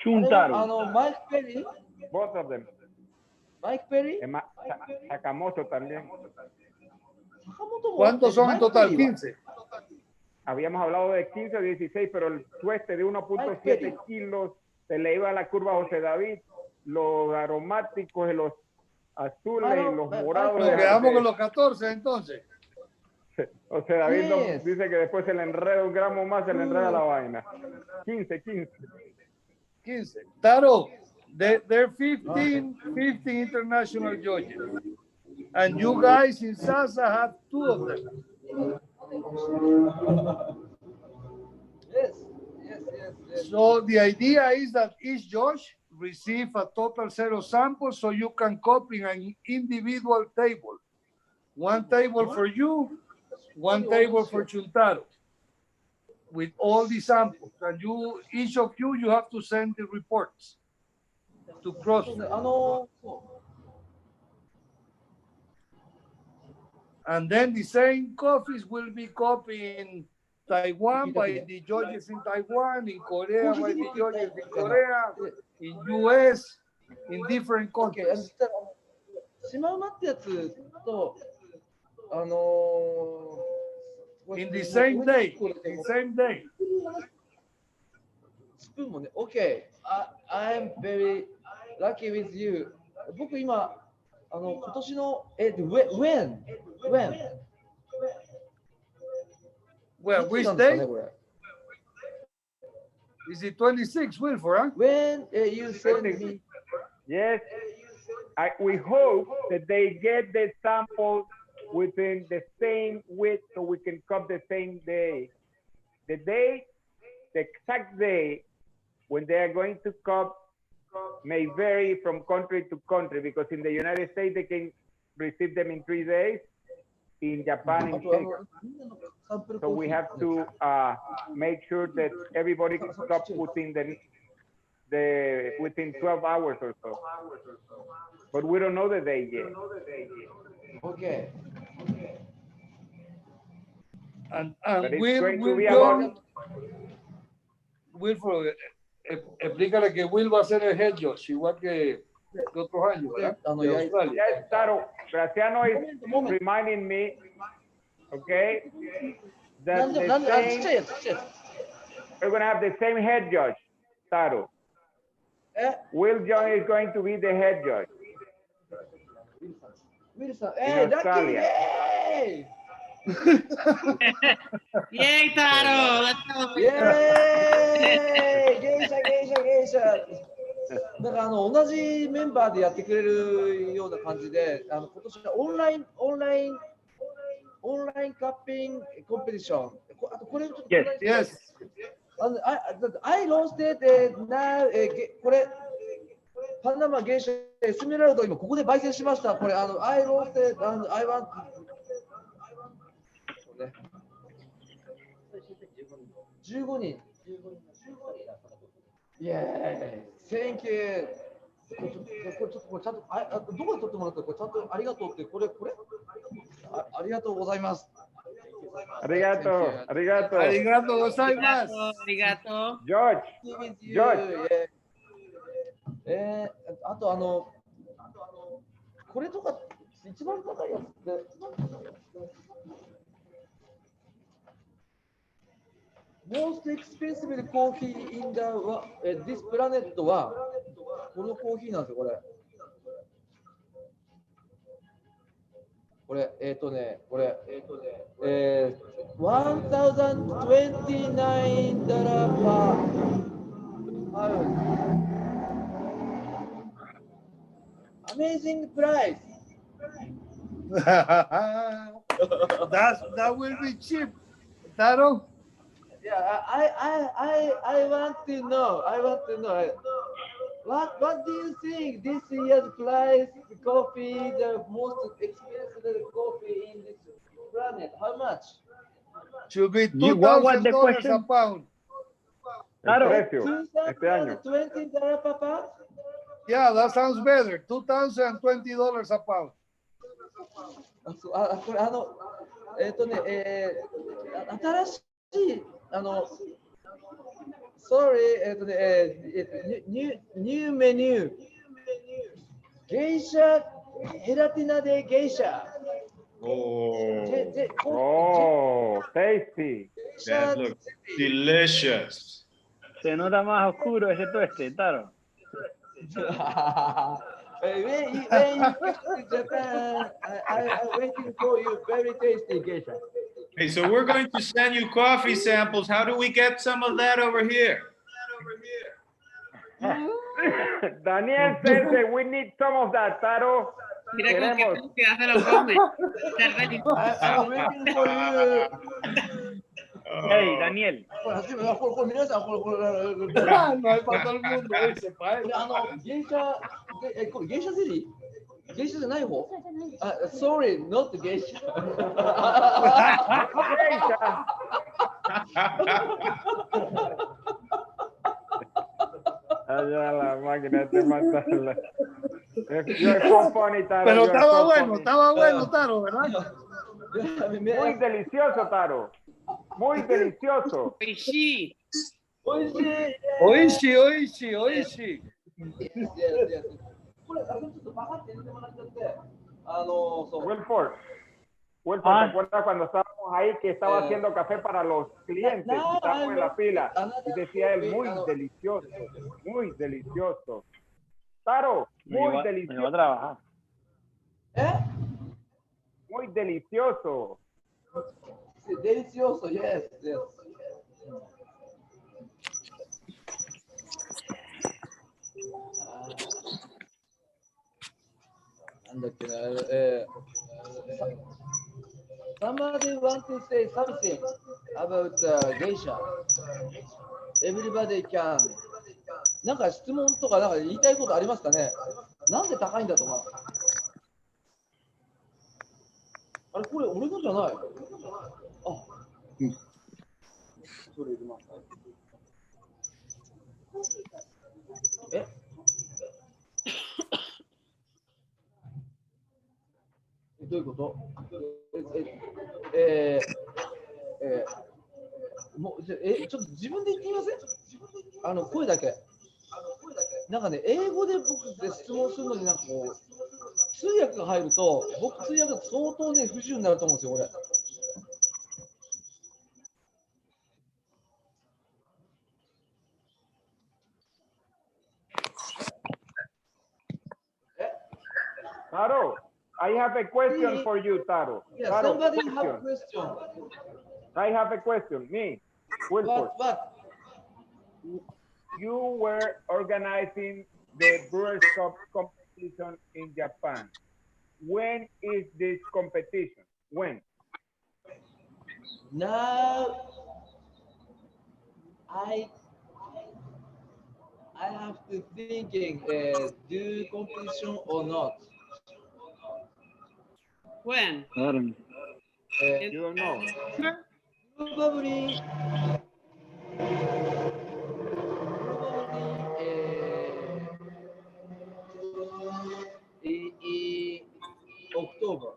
Chuntaro. Mike Perry. Both of them. Mike Perry. Sakamoto también. ¿Cuántos son en total? 15. Habíamos hablado de 15 o 16, pero el tueste de 1.7 kilos se le iba a la curva a José David. Los aromáticos y los azules y los morados. Nos quedamos con los 14 entonces. José David dice que después se le enreda un gramo más, se le enreda la vaina. 15. Taro, there are 15 international judges. And you guys in Sasa have 2 of them. Yes. So the idea is that each judge receive a total set of samples so you can copy an individual table. One table for you, one table for Chuntaro, with all the samples. And each of you have to send the reports to cross. And then the same coffees will be copied in Taiwan by the judges in Taiwan, in Korea by the judges in Korea, in US, in different countries. シマウマってやつと、in the same day.スプーンもね、OK. I'm very lucky with you. 僕今、今年の、when? Well, which day? Is it 26, Wilford? Huh? When you send me. Yes. We hope that they get the sample within the same week so we can cut the same day. The exact day when they are going to cut may vary from country to country, because in the United States they can receive them in 3 days. In Japan, in 6. So we have to make sure that everybody can stop within within 12 hours or so. But we don't know the day yet. Okay. And Wilford, explícale que Will va a ser el head judge, igual que otros años, ¿verdad? Yes, Taro. Graciano is reminding me, okay, that we're going to have the same head judge, Taro. Will John is going to be the head judge. Wilson, in Australia. Yay! Yay, Taro! Let's go! Yay! geisha! だから同じメンバーでやってくれるような感じで、今年はオンラインカッピングコンペティション。あとこれちょっと。Yes. I roasted now これパナマゲイシャエスメラルド今ここで焙煎しました。これI roasted and I want 15人。イエーイ。Thank you。これちょっとちゃんとどこで撮ってもらったらこれちゃんとありがとうってこれありがとうございます。ありがとうございます。George。あとこれとか一番高いやつって。Most expensive coffee in this planet はこのコーヒーなんですよ、これ。$1,029 per pound. Amazing price. That will be cheap, Taro. Yeah, I want to know. What do you think this year's price coffee, the most expensive coffee in this planet? How much? Should be $2,000 a pound. Claro. precio este año. $20 per pound? Yeah, that sounds better. $2,020 a pound. これ新しいsorry new menu ゲイシャヘラティナでゲイシャ。Oh, tasty. That looks delicious. Se nota más oscuro ese tueste, Taro. When you get to Japan, I'm waiting for you. Very tasty geisha. Hey, so we're going to send you coffee samples. How do we get some of that over here? Daniel says that we need some of that, Taro. Mira con qué Queremos. velocidad se lo come. I'm waiting for you. Hey, Daniel. これ皆さんこれ No hay para todo el mundo, dice, pa. ゲイシャこれゲイシャゼリー？ゲイシャじゃない方？Sorry, not ゲイシャ。Allá la máquina te mata. You're so funny, Taro. Pero You're so funny. estaba bueno, Taro, ¿verdad? Muy delicioso, Taro. Muy delicioso. Sí. Oishi. これちょっとバカって入れてもらっちゃってWilford, ¿te acuerdas cuando estábamos ahí que estaba haciendo café para los clientes? Estábamos en la fila y decía él, muy delicioso, muy delicioso. Taro, muy delicioso. Me va a trabajar. Muy delicioso. Sí, delicioso, yes.なんだっけな、Somebody want to say something about geisha. Everybody can. なんか質問とかなんか言いたいことありますかね？なんで高いんだとか。あれこれ俺のじゃない。それ入れます。どういうこと？もうちょっと自分で言ってみません？声だけ。なんかね、英語で僕で質問するのになんかこう通訳が入ると、僕通訳が相当ね不自由になると思うんですよ、俺。Taro, I have a question for you, Taro. Yeah, Taro, somebody have a question. I have a question. Me, Wilford. What? You were organizing the Brewers Cup competition in Japan. When is this competition? When? Now, I have to thinking, do competition or not. When? You don't know. Probably October.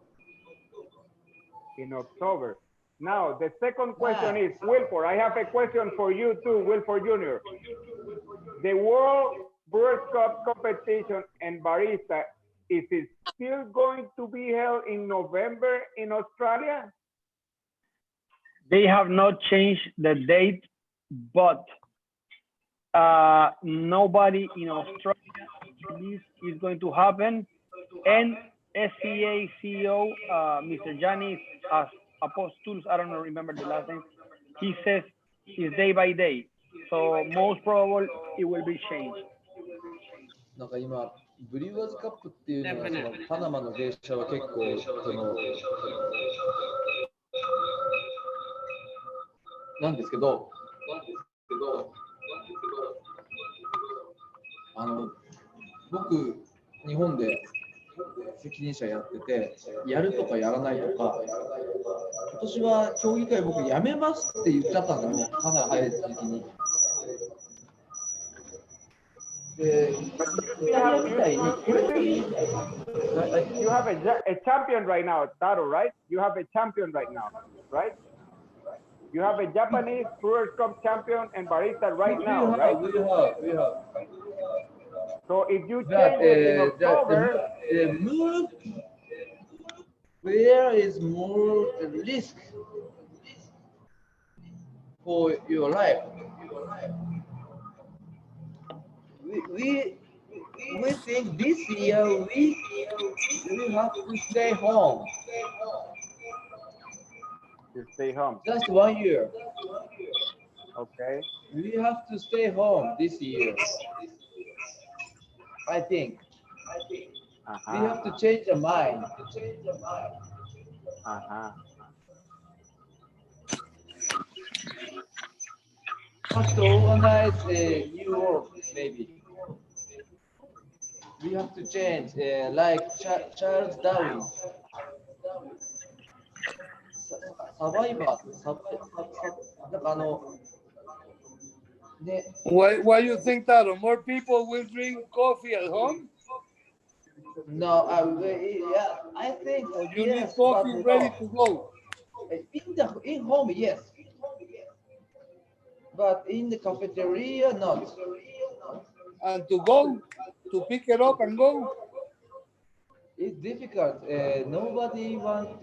In October. Now, the second question is, Wilford, I have a question for you too, Wilford Jr. The World Brewers Cup competition and barista, is it still going to be held in November in Australia? They have not changed the date, but nobody in Australia this is going to happen. And SCA CEO, Mr. Janis Apostles, I don't remember the last name, he says it's day by day. So most probable it will be changed. なんか今、ブリュワーズカップっていうのは、そのパナマの芸者は結構、なんですけど、僕、日本で責任者やってて、やるとかやらないとか、今年は競技会僕やめますって言っちゃったんだよね、かなり早い時期に。You have a champion right now, Taro, right? You have a champion right now, right? You have a Japanese Brewers Cup champion and barista right now, right? We have. So if you change it in October, the move, where is more risk for your life? We think this year we have to stay home. you stay home. Just 1 year. Okay. We have to stay home this year. I think. We have to change our mind. Have to organize a new work, maybe. We have to change, like Charles Darwin. Survivor. Why you think that more people will drink coffee at home? No, yeah, I think You yes, need coffee but ready no. to go. In home, yes, but in the cafeteria, not. And to go, to pick it up and go. It's difficult. Nobody wants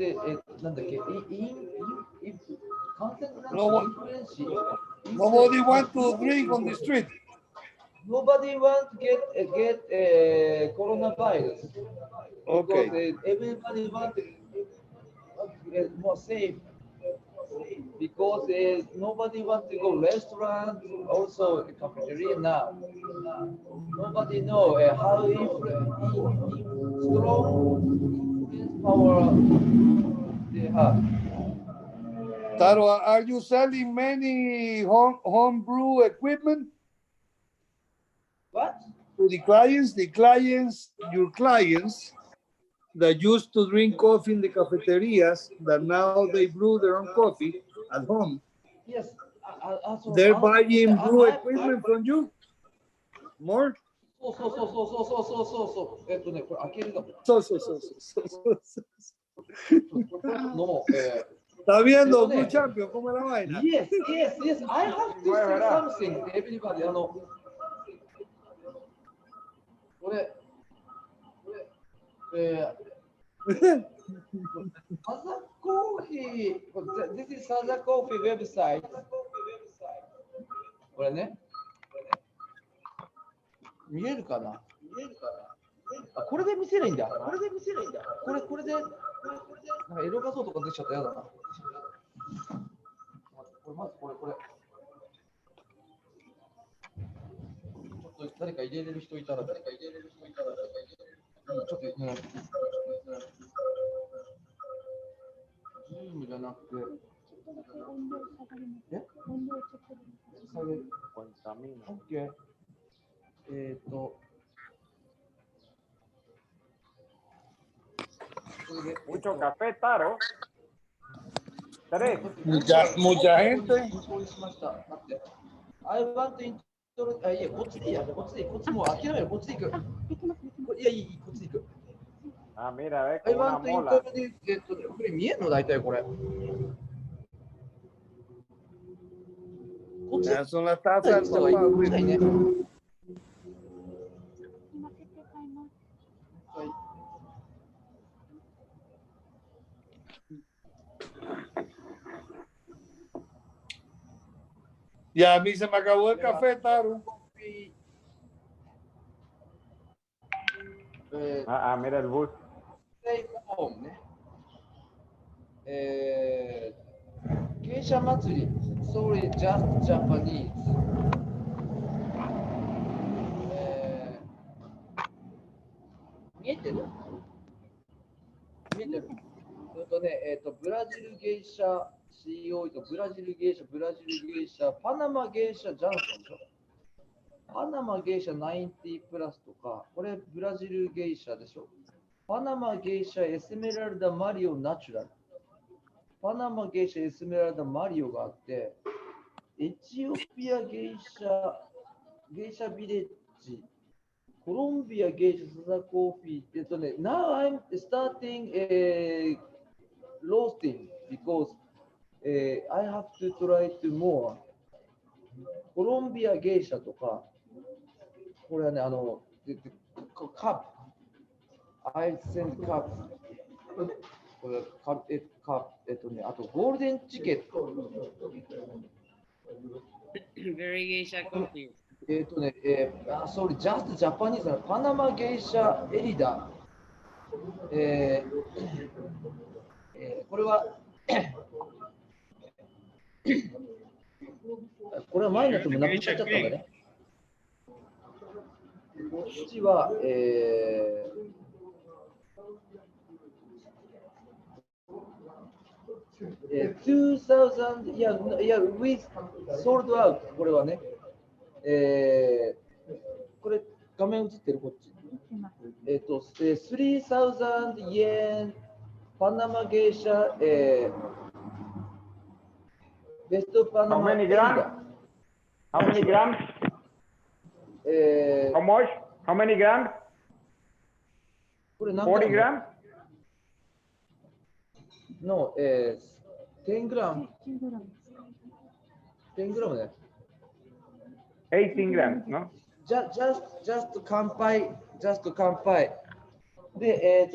Nobody want to drink on the street. Nobody wants to get coronavirus. Okay. Because everybody wants to get more safe. Because nobody wants to go restaurant, also the cafeteria now. Nobody know how strong power they have. Taro, are you selling many home brew equipment? What? To the clients, your clients that used to drink coffee in the cafeterias, that now they brew their own coffee at home. Yes. They're buying brew equipment from you? More? So. No. ¿Está viendo, Blue Champion? ¿Cómo es la vaina? Yes. I have to say something, everybody. Saza Coffee. This is Saza Coffee website. これね。見えるかな？あ、これで見せないんだ。これで、なんかエロ画像とか出ちゃったらやだな。これ。ちょっと誰か入れれる人いたら。ちょっと、Zoom じゃなくて。下げる。OK。Mucho café, Taro. Tres. Mucha gente. I want to introduce. いや、こっちでいいや。こっちもう諦める。こっちで行く。いや、いい、こっちで行く。Ah, mira, ve, I con una want to mola. introduce. これ見えるの大体これ。こっちで。 Son las tazas. こっちがいいね。Ya a mí se me acabó el café, Taro. Mira el bus. Stay home ね。geisha 祭り。Sorry, just Japanese。見えてる？ブラジルゲイシャ CEO とブラジルゲイシャ、パナマゲイシャジャンソンでしょ。パナマゲイシャ90プラスとか、これブラジルゲイシャでしょ。パナマゲイシャエスメラルダマリオナチュラル。パナマゲイシャエスメラルダマリオがあって、エチオピアゲイシャビレッジコロンビアゲイシャサザコーヒー。Now I'm starting roasting because I have to try to more. コロンビアゲイシャとか、これはね、カップ。I send cup. これカップ、あとゴールデンチケット。Very geisha coffee. Sorry, just Japanese. パナマゲイシャエリダ。これはこれは前のやつもなくなっちゃったんだね。こっちは、2000、we sold out。これはね、これ画面映ってるこっち。3000 yen パナマゲイシャ、ベストパナマ。How many grams? How many grams? How much? How many grams? これ何40 grams? No, 10 grams. 10 grams ね。18 grams, no? just 乾杯。just 乾杯。で、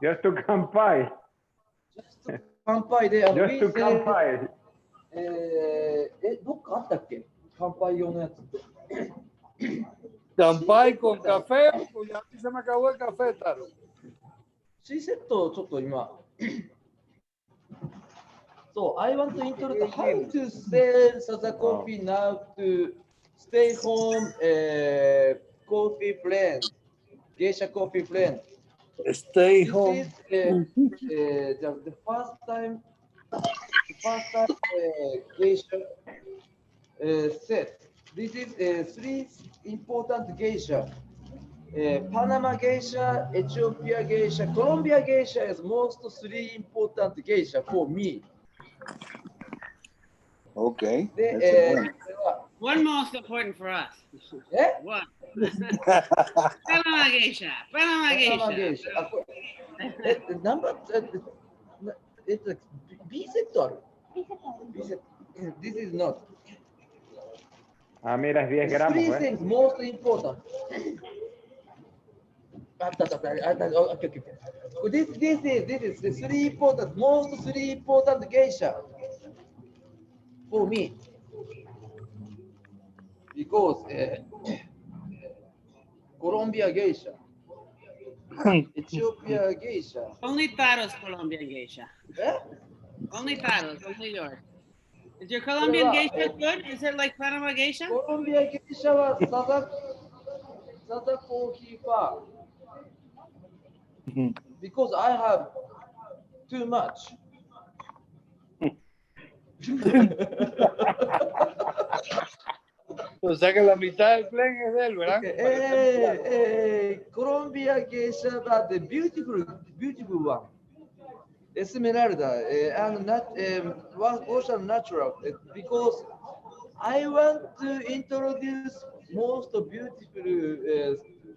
Just to 乾杯。乾杯で、Just to 乾杯。どっかあったっけ乾杯用のやつ。Campai con café, pues ya se me acabó el café, Taro. C セットをちょっと今。So, I want to introduce how to sell Saza coffee now to stay home coffee blend, geisha coffee blend. Stay home. This is the first time geisha set. This is three important geisha. Panama geisha, Ethiopia geisha, Colombia geisha is most three important geisha for me. Okay. One most important for us. Yeah? What? Panama geisha. Panama geisha. Number, it's a B set or B set. This is not. Ah, mira, es 10 gramos. Three things most important. Okay. This is the three important, most three important geisha for me. Because Colombia geisha, Ethiopia geisha. Only Taro's Colombian geisha. Eh? Only Taro's, only yours. Is your Colombian geisha good? Is it like Panama geisha? Colombia geisha was Saza coffee bar. Because I have too much. O sea que la mitad del plan es de él, ¿verdad? Colombia geisha, but the beautiful one. Esmeralda and not ocean natural because I want to introduce most beautiful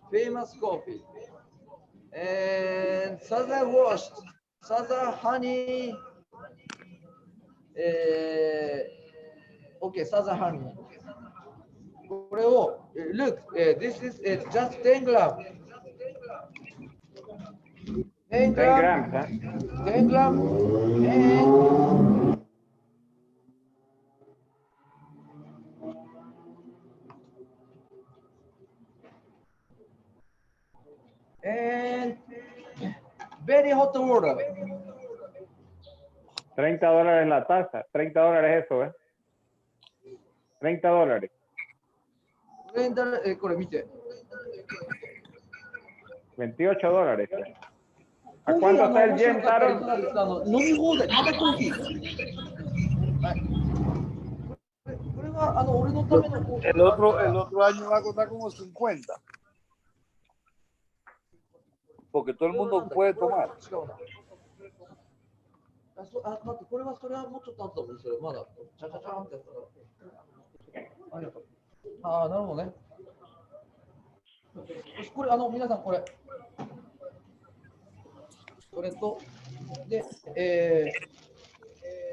famous coffee and Saza washed, Saza honey. Okay, Saza honey. Look, this is just 10 grams. 10 grams, huh? 10 grams, and very hot water. $30 la taza, $30 eso, ¿eh? $30. これ見て。$28. ¿A cuánto está el yen, Taro? 飲み放題、またコーヒー。はい。これは俺のためのコーヒー。El otro año va a costar como 50. Porque todo el mundo puede tomar. 違うな。待って、これはそれはもうちょっとあったもん、それまだ。チャチャチャンってやったから。ありがとう。ああ、なるほどね。これ皆さんこれとで、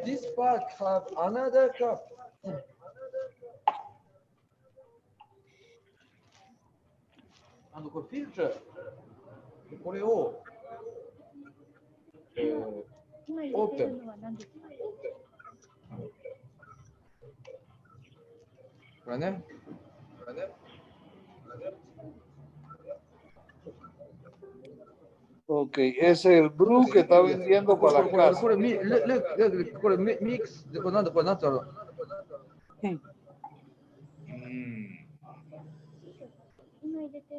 this part have another cup。これフィルター。これを、オープン。これね。Ok, ese es el brew que está vendiendo para la casa. これミックスでこれなんだろう。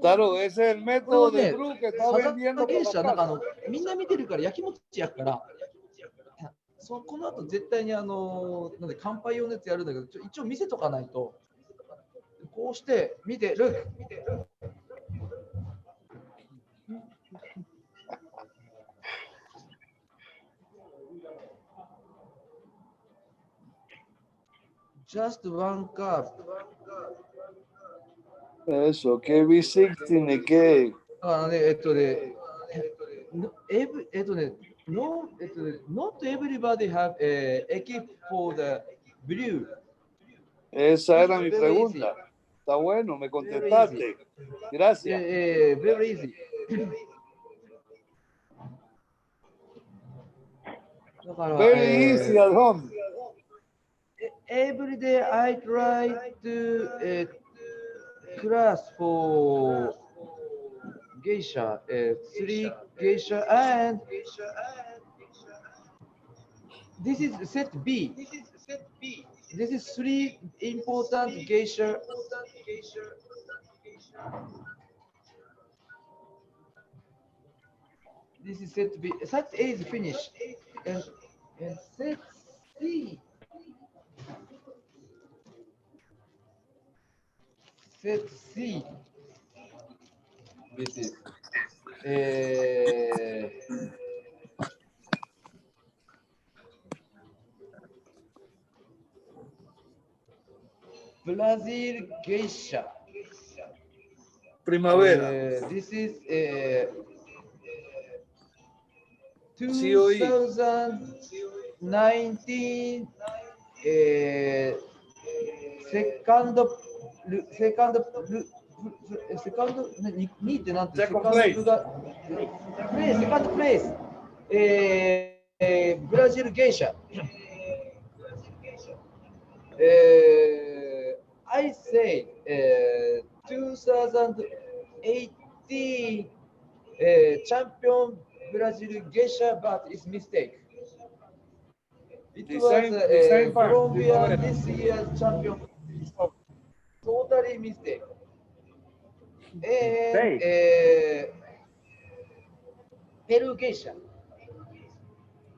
Claro, ese es el método de brew que está vendiendo para la casa. みんな見てるから焼きもちやから。この後絶対になんで乾杯用のやつやるんだけど、一応見せとかないと。こうして見てる。Just one cup. Eso, que B16 que. Not everybody have equip for the brew. Esa era mi pregunta. Está bueno, me contestaste. Gracias. Very easy. Very easy at home. Every day I try to class for geisha, 3 geisha, and this is set B. This is 3 important geisha. This is set B. Set A is finished, and set C. Set C. This is Brazil geisha. Primavera. This is 2019 second place. Brazil geisha. I say 2018 champion Brazil geisha, but it's mistake. It was Colombia this year's champion. Totally mistake. And Peru geisha.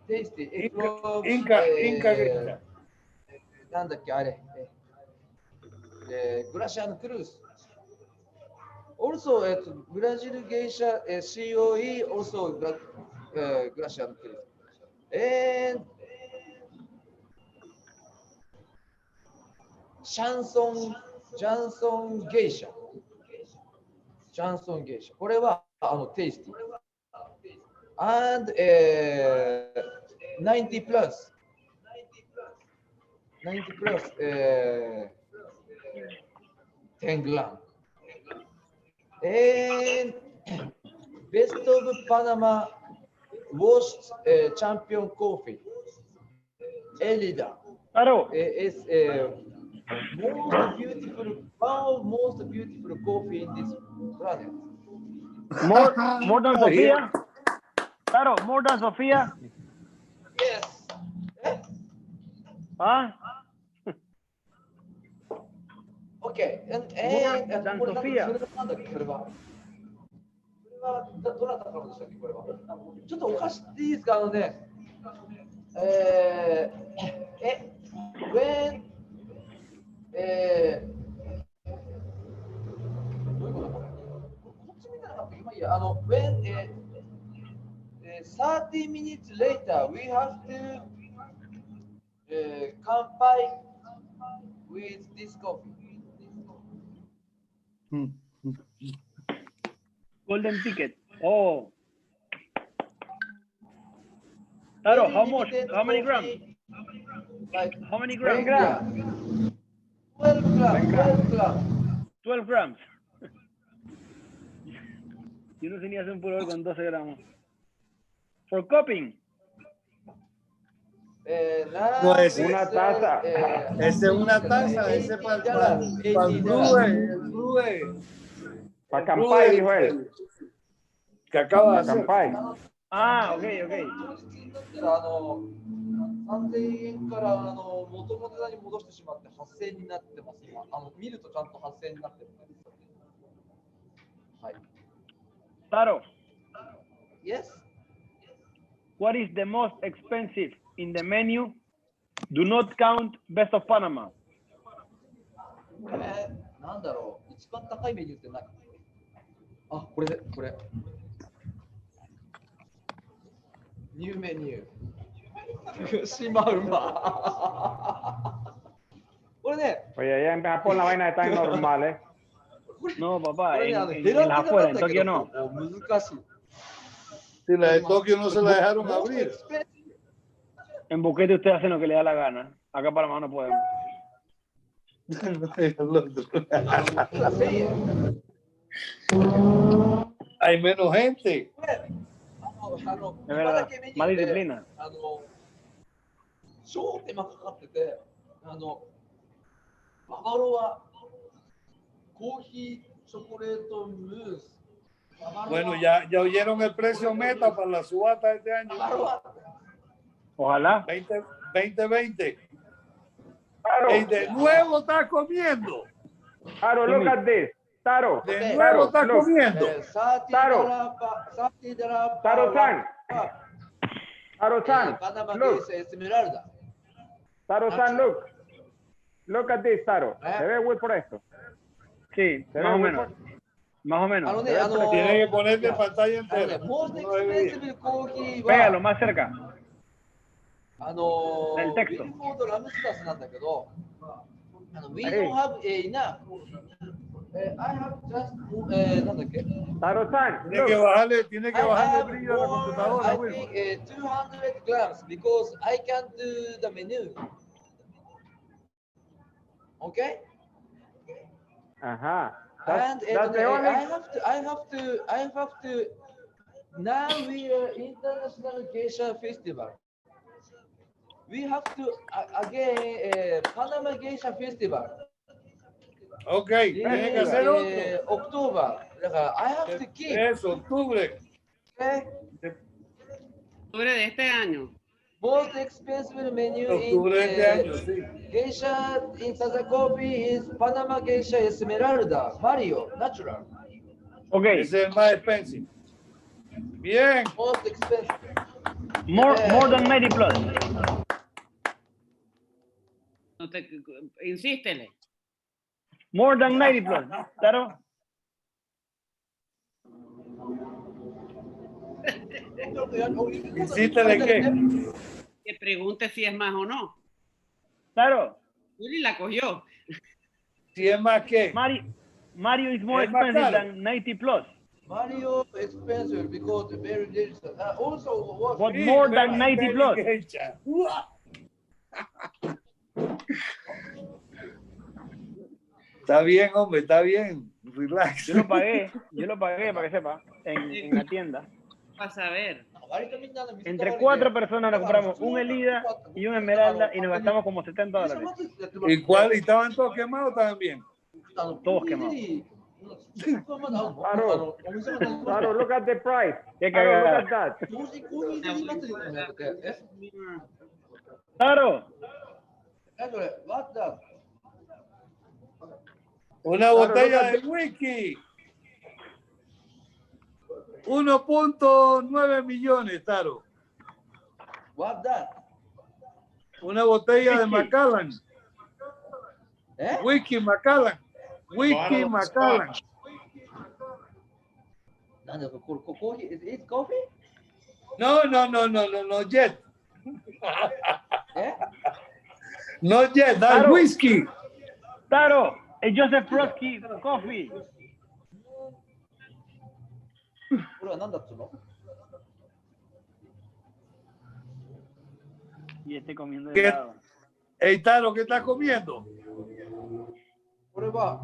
Tasty. Inca geisha. なんだっけあれ。グラシアンクルーズ。Also, Brazil geisha COE also Gracian Cruz. And Chanson geisha. Chanson geisha. これはテイスティー。And 90 plus. 90 plus 10 gram. And best of Panama washed champion coffee. Elida. Claro. Is most beautiful coffee in this planet. More than Sofia. Claro, more than Sofia. Yes. Huh? Okay. And Sofia. どなたからでしたっけこれは。ちょっとお貸していいですかwhen どういうことこれ。こっち見たらなかったけど、まあいいや。when 30 minutes later we have to combine with this coffee. Golden ticket. Oh. Taro, how much? How many grams? Like How many 10 grams? grams. 12 grams. 12 grams. 12 grams. Yo no sé ni hacer un pullover con 12 gramos. For copying. Nada, No, es una taza. Esa es una taza, ese es para el brue. Para Campai, dijo él. Que acaba de Para hacer. Campai. Ah, ok, ok. 3000円から元の値段に戻してしまって8000円になってます今。見るとちゃんと8000円になってるんですよね。はい。Taro, Yes. what is the most expensive in the menu? Do not count Best of Panama. なんだろう。一番高いメニューって何？あ、これで、これ。ニューメニュー。シマウマ。これね。 Oye, ya en Japón la vaina está normal, ¿eh? No, papá, これね、en las afueras, en Tokio no. 難しい。 Si la de Tokio no se la dejaron abrir. En Boquete usted hace lo que le da la gana. Acá para más no podemos. Hay menos gente. Es verdad, más disciplina. 超手間かかってて、ババロはコーヒー、チョコレートムース。Bueno, ya oyeron el precio meta para la subasta de este año. Ojalá. 2020. Taro, Y de nuevo está comiendo. Taro, look at this. Taro, De nuevo está look. comiendo. Taro. Taro-san. Taro-san, look. Taro-san, look. Look at this, Taro. Se ve muy por esto. Sí, Se ve más o muy menos. por- Más o menos. Tiene que ponerle pantalla entera. Most expensive コーヒーは Pégalo más cerca. ウ El texto. ィルフォード・ラムスタスなんだけど、We don't have enough. I have just なんだっけ Taro-san, Tiene que look. bajarle I have el brillo a la more, computadora. I Wilma. think 200 grams because I can't do the menu. Okay? Ajá. And That's the only. I have to. Now we are International Geisha Festival. We have to again Panama Geisha Festival. Ok, tiene que hacer otro. October. I have to keep. Eso, octubre. Okay? Octubre de este año. Most expensive menu Octubre de este año, sí. Geisha in Sazakopi is Panama Geisha Esmeralda, Mario, natural. Ok, Ese es el más expensive. Bien. Most expensive. more than 90 plus. No te, insístele. More than 90 plus. Taro. ¿Insístele qué? Que pregunte si es más o no. Taro. Uri la cogió. Si es más que. Mario is more Es más expensive caro. than 90 plus. Mario expensive because very delicious. Also, what? But more than 90 plus. Está bien, hombre, está bien. Relax. Yo lo pagué para que sepa, en la tienda. Vas a ver. Entre 4 personas nos compramos un Elida y un Esmeralda y nos gastamos como $70. ¿Y cuál? ¿Y estaban todos quemados o estaban bien? Todos quemados. Taro, look at the price. Qué Taro, look at cagada. that. Taro, What the? Una botella de whisky. 1.9 millones, Taro. What that? Una botella de Macallan. Whisky Macallan. Whisky Macallan. Coffee? Is it coffee? No, yet. Not yet, that's Taro. whiskey. Taro, a Joseph Prosky coffee. これは何だっつうの？ Y esté comiendo ¿Qué? helado. Eitaro, ¿qué estás comiendo? これは、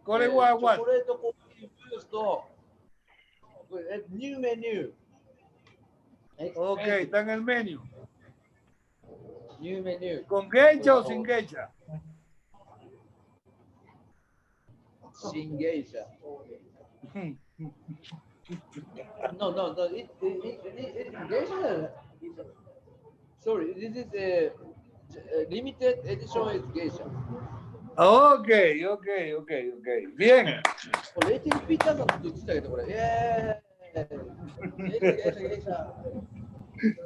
これはチョ what? コレートコーヒーブースと、ニューメニュー。Ok, está en el menú. ニューメニュー。 ¿Con geisha o sin geisha? 新ゲイシャ。No, no, no. Geisha. Sorry, this is a limited edition is geisha. Ok. Bien. これレーティングピッチャーさんと言ってたけど、これ。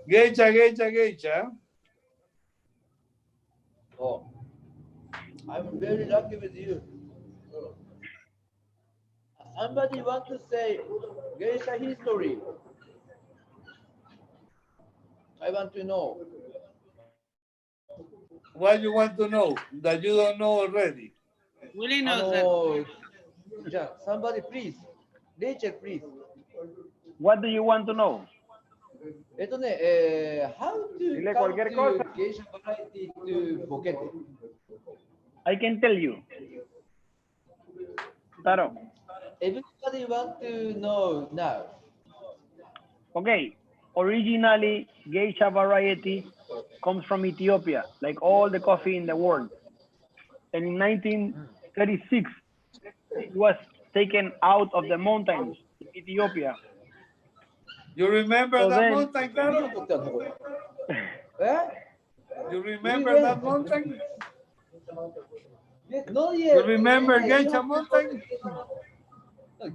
ゲイシャ。 Geisha. Oh, I'm very lucky with you. Somebody want to say geisha history? I want to know. What you want to know that you don't know already? Willie knows that. Yeah, somebody please. Rachel, please. What do you want to know? How to Dile come cualquier to cosa. geisha variety to Boquete? I can tell you. Taro. Everybody want to know now. Okay. Originally, geisha variety comes from Ethiopia, like all the coffee in the world. And in 1936, it was taken out of the mountains in Ethiopia. You remember So that then- mountain, Carlos? You remember that mountain? No, You remember Geisha Mountain?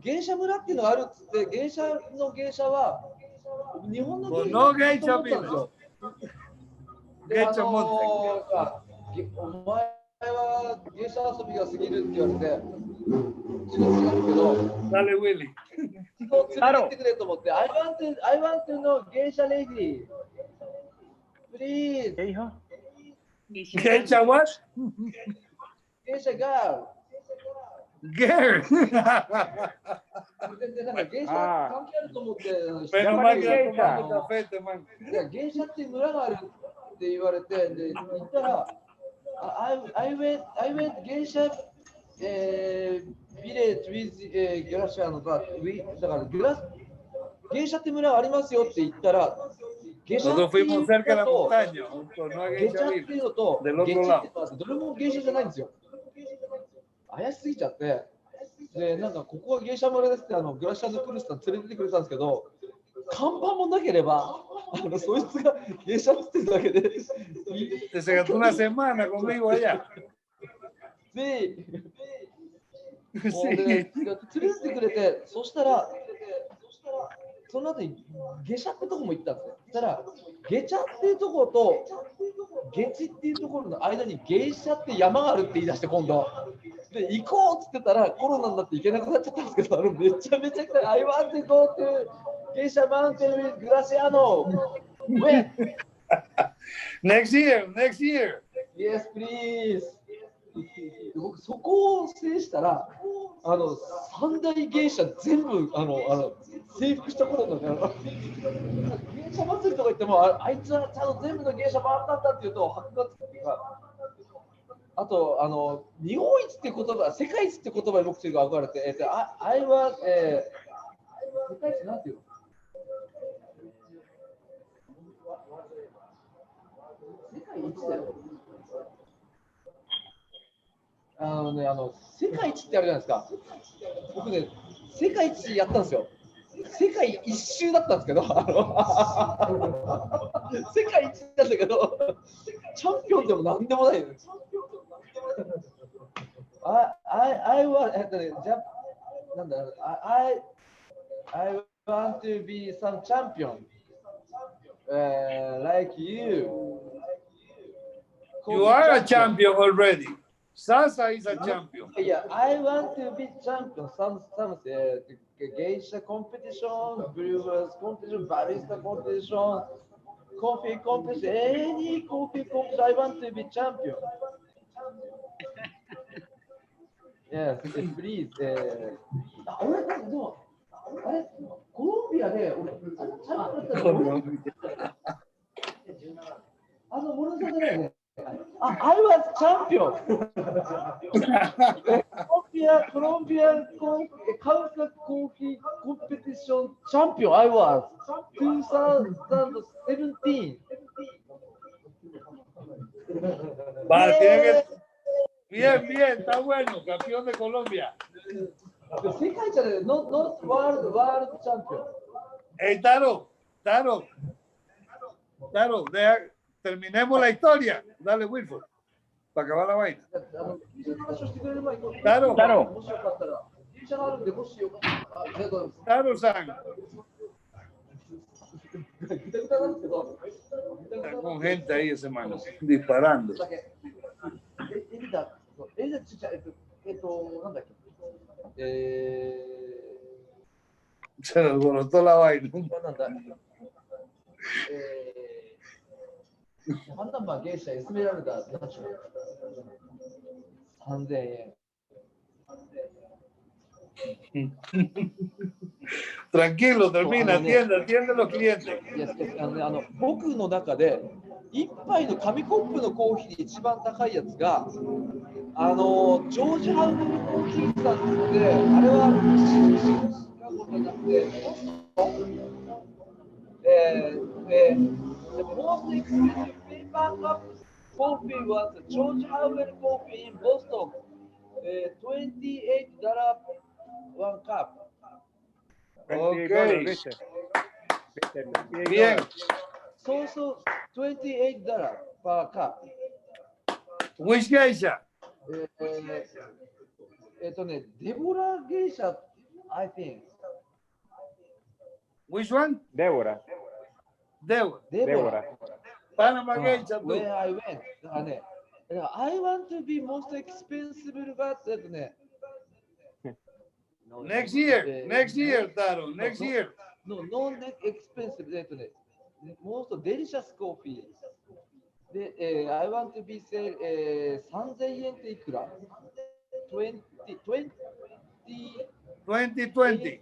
ゲイシャ村っていうのがあるっつって、ゲイシャのゲイシャは日本のゲイシャのゲイシャだと思ったんですよ。でゲイシャお前はゲイシャ遊びが過ぎるって言われて、違うけど、Dale, Willy. 人を連れてってくれと思って、I want to know ゲイシャレディ。Please. ¿Qué dijo? Geisha what? ゲイシャガGirl. ール。でなんかゲイシャ関係あると思って、 Menos mal que Geisha. tomamos café, este man. いやゲイシャっていう村があるって言われて、で行ったら、I went ゲイシャ、village with グラシアのだからゲイシャって村ありますよって言ったら、ゲイシャ Nosotros っていう fuimos cerca de la のと montaña, junto no a ゲチ Geisha ャっていう Village. のと del otro ゲチって lado. どれもゲイシャじゃないんですよ。怪しすぎちゃって、でなんかここはゲイシャ村ですってグラシアのクルスさん連れてってくれたんですけど、看板もなければそいつがゲイシャって言ってるだけで。 Se gastó una semana conmigo allá. で、もう Sí. ね連れてってくれて、そしたら、その後にゲシャってとこも行ったんですよ。そしたら、ゲチャっていうところとゲチっていうところの間にゲイシャって山があるって言い出して、今度。で、行こうっつってたらコロナになって行けなくなっちゃったんですけど、めちゃめちゃ来た。I want to go to ゲイシャマウンテン with グラシアノ。When? Next year. Yes, please. 僕そこを制したら、三大芸者全部征服したことになるから、芸者祭りとか言っても、あいつはちゃんと全部の芸者回ったんだって言うと、箔がつくっていうか、あと、日本一って言葉、世界一って言葉に僕というか憧れて、I was、世界一なんていうの？世界一だよ。世界一ってあるじゃないですか。僕ね、世界一やったんですよ。世界一周だったんですけど、世界一なんだけど、チャンピオンでもなんでもないよね。I want, なんだ、I want to be some champion, like you. You are a champion already. Sasa is a champion. Yeah, I want to be champion. Some geisha competition, brewers competition, barista competition, coffee competition, any coffee competition. I want to be champion. Yes, please. あれコロンビアで、俺、チャンピオンだったら、モルさんじゃないね。I was champion. コロンビアカウンターコーヒーコンペティションチャンピオン I was 2017. Bien, bien, está bueno, campeón de Colombia. 世界じゃない、not world champion. Hey, Taro, terminemos la historia. Dale, Wilford, para acabar la vaina. Taro, Taro-san. Está con gente ahí ese man, disparando. Se alborotó la vaina. 判断版芸者エスメラルダ3000円。Tranquilo, termina, atiende a los clientes. 僕の中で一杯の紙コップのコーヒーで一番高いやつがジョージハウスのコーヒーさんで、あれはシカゴじゃなくてThe most expensive paper cup coffee was George Howell coffee in Boston. $28 one cup. Okay. Bien. So $28 per cup. Which geisha? デボラゲイシャ I think. Which one? Débora. Panama geisha. Where I went. I want to be most expensive, but Next year, Taro. Next year. No expensive. Most delicious coffee. I want to be say 3000円っていくら ?20 2020. $28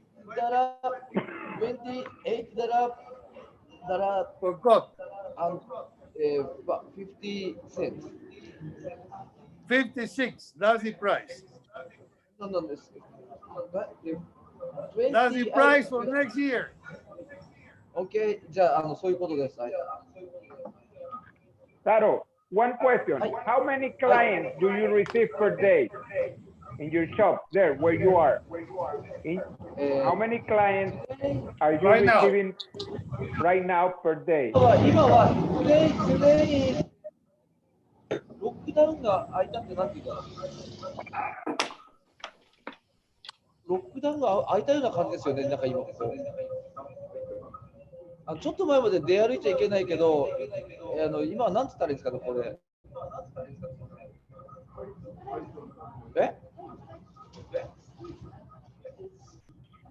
per cup. And 50 cents. 56. That's the price. No. That's the price for next year. Okay. じゃあ、そういうことです。Taro, one question. How many clients do you receive per day in your shop there where you are? How many clients are you receiving right now per day? 今は、today ロックダウンが開いたってなんていうか、ロックダウンが開いたような感じですよね、なんか今。ちょっと前まで出歩いちゃいけないけど、今は何て言ったらいいんですかね、これ。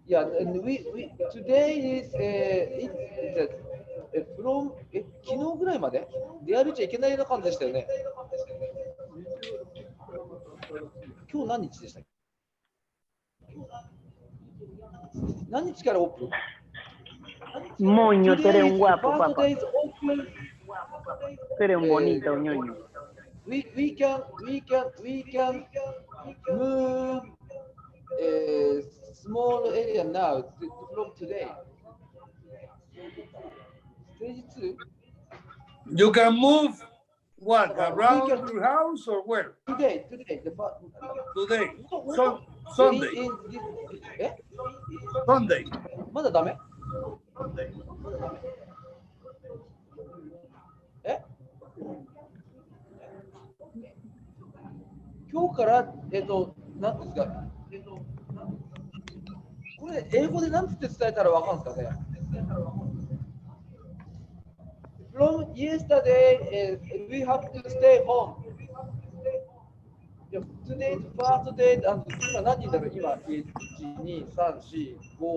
いや、today is from 昨日ぐらいまで出歩いちゃいけないような感じでしたよね。今日何日でしたっけ？何日からオープン？Moño, tú eres un guapo, papá. Tú eres un bonito, ñoño. We can move a small area now from today. Stage 2. You can move what around your house or where? Today. Sunday. Sunday. まだダメ？今日からなんていうんですか、これ英語で何つって伝えたらわかるんですかね。From yesterday, we have to stay home. Today is first day, and 今何人だろう？今1、2、3、4、5、6、7、8、9、10、12。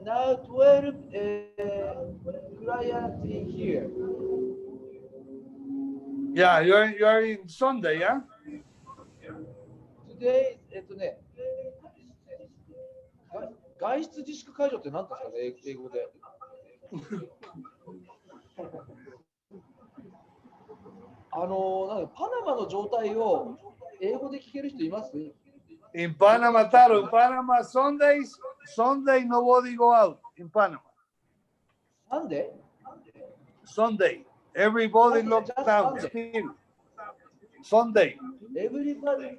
Now 12 clients in here. Yeah, you are in Sunday, yeah? Today, 外出自粛解除って何ですかね、英語で。なんかパナマの状態を英語で聞ける人います？ In Panama, Taro, in Panama, Sunday, nobody go out in Panama. Sunday? Sunday, everybody locked down. Still. Sunday. Everybody,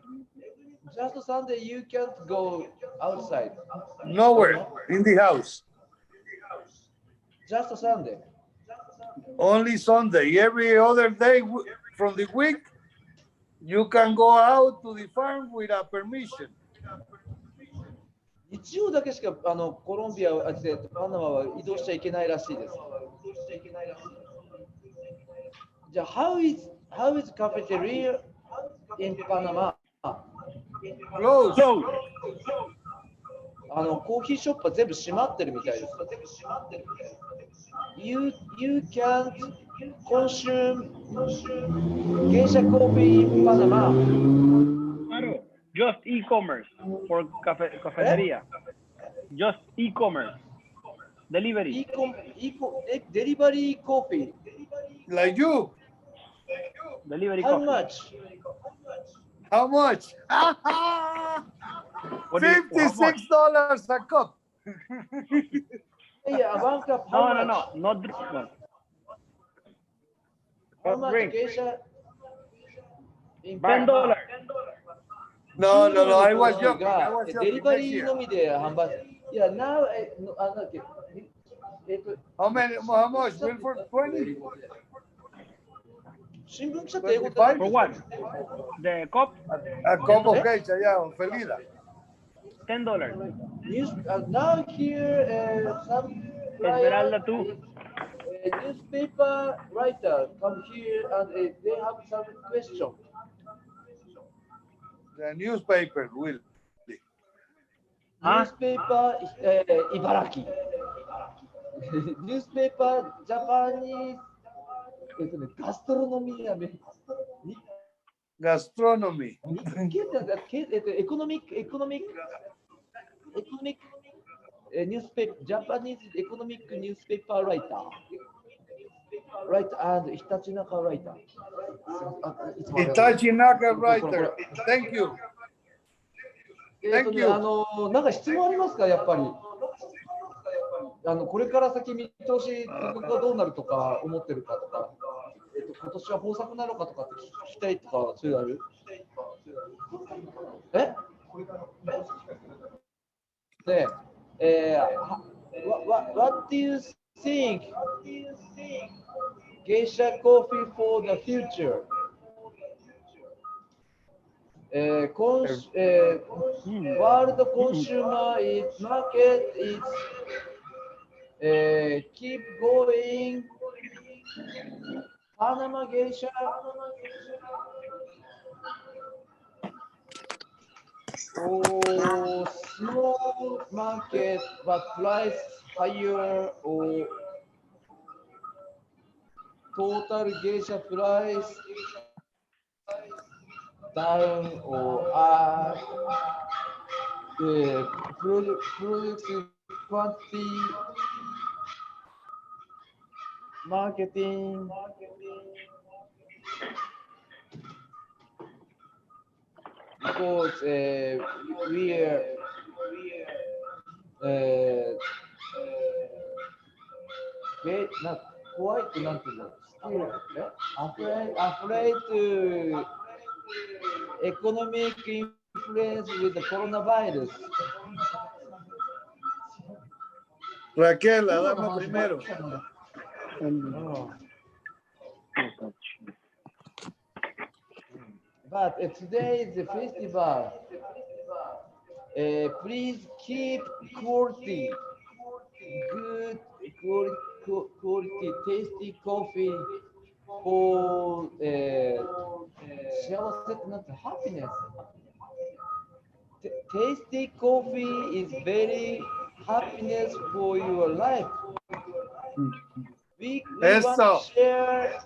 just Sunday, you can't go outside. Nowhere in the house. Just Sunday. Only Sunday. Every other day from the week, you can go out to the farm without permission. 日曜だけしかコロンビア、パナマは移動しちゃいけないらしいです。じゃあ、how is cafeteria in Panama? Close. コーヒーショップは全部閉まってるみたいです。You can't consume geisha coffee in Panama. Claro, just e-commerce for cafeteria. Just e-commerce. Delivery. Delivery coffee. Like you. Delivery How coffee. much? How much? $56 a cup. Yeah, one cup. How much? No, not drink. How much drink. geisha? In $10. No, I was joking. Delivery のみで販売。いや、now, なんだっけ。How much? Bill for 20? 新聞記者って英語で For what? The cup? A cup of geisha, yeah, Felida. $10. Now here, some Esmeralda too. Newspaper writer come here and they have some question. The newspaper will. Newspaper, 茨城。Newspaper, Japanese, ガストロノミーやめ。Gastronomy. Economic newspaper, Japanese economic newspaper writer. Writer and Hitachinaka writer. Hitachinaka writer. Thank you. Thank you. なんか質問ありますか、やっぱり。これから先見通しがどうなるとか思ってるかとか、今年は豊作なのかとかって聞きたいとか、そういうのある？で、what do you think geisha coffee for the future? World consumer is market is keep going. Panama geisha. Or small market but price higher or total geisha price down or up. Product quantity, marketing. Because we are not quite afraid to economic influence with the coronavirus. Raquel, la dama primero. But today is the festival. Please keep quality, good quality, tasty coffee for happiness. Tasty coffee is very happiness for your life. We want to share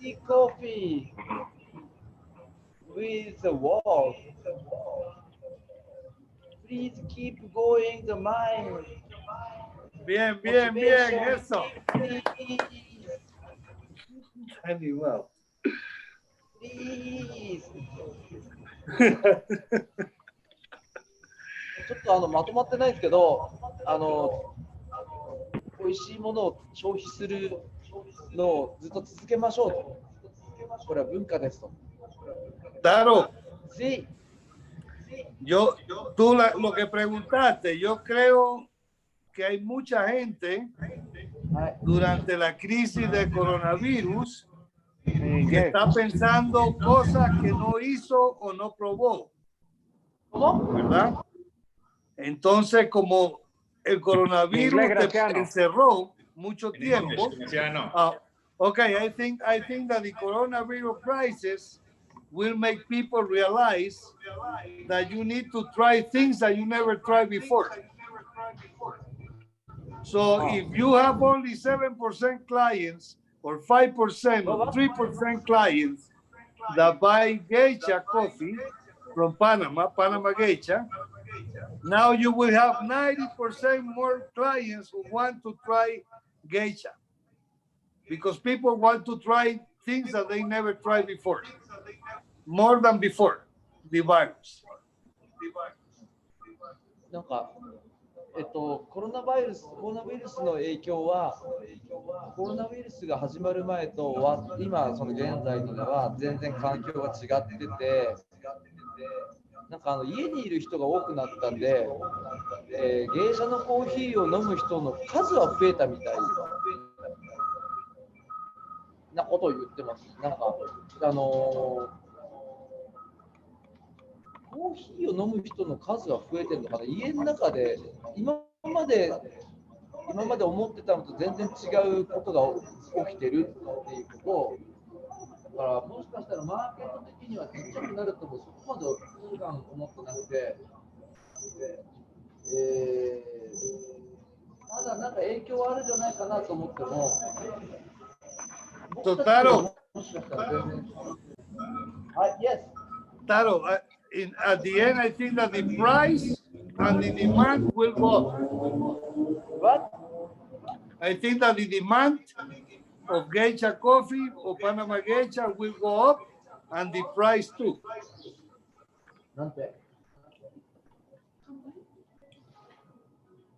tasty coffee with the world. Please keep going the mind. Bien, bien, bien, eso. Please, Animal. please. ちょっとまとまってないですけど、美味しいものを消費するのをずっと続けましょうと。これは文化ですと。Claro. Sí. Tú lo que preguntaste, yo creo que hay mucha gente durante la crisis del coronavirus que está pensando cosas que no hizo o no probó. ¿Cómo? ¿Verdad? Entonces, como el coronavirus te encerró mucho tiempo. Okay, I think that the coronavirus crisis will make people realize that you need to try things that you never tried before. So if you have only 7% clients or 5% or 3% clients that buy geisha coffee from Panama geisha, now you will have 90% more clients who want to try geisha because people want to try things that they never tried before, more than before the virus. なんか、コロナウイルスの影響は、コロナウイルスが始まる前とは、今、その現在のでは全然環境が違ってて、なんか家にいる人が多くなったんで、芸者のコーヒーを飲む人の数は増えたみたいなことを言ってます。なんかコーヒーを飲む人の数は増えてるのかな。家の中で今まで思ってたのと全然違うことが起きてるっていうことを、だからもしかしたらマーケット的にはちっちゃくなるともそこまで普段思ってなくて、ただなんか影響はあるんじゃないかなと思っても、Taro, もしかしたら全然。はい、Yes. Taro, at the end, I think that the price and the demand will go up. What? I think that the demand of geisha coffee or Panama geisha will go up and the price too. なんて？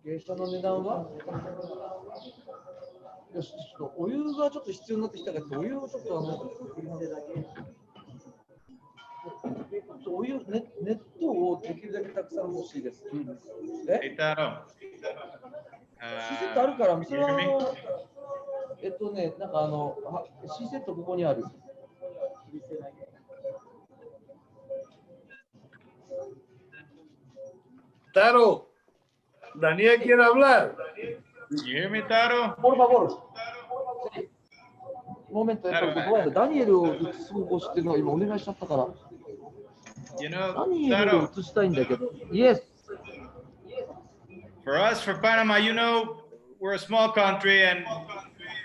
芸者の値段は？よし、ちょっとお湯がちょっと必要になってきたから、お湯をちょっとお湯、熱湯をできるだけたくさん欲しいです。シーセットあるから、それはなんかシーセットここにある。Taro, Daniel quiere hablar. You hear me, Taro? Por favor. モメント、ダニエルを映そうとしてるのは今お願いしちゃったから。You know, ダニエルを映したいんだけど。Yes. For us, for Panama, you know, we're a small country and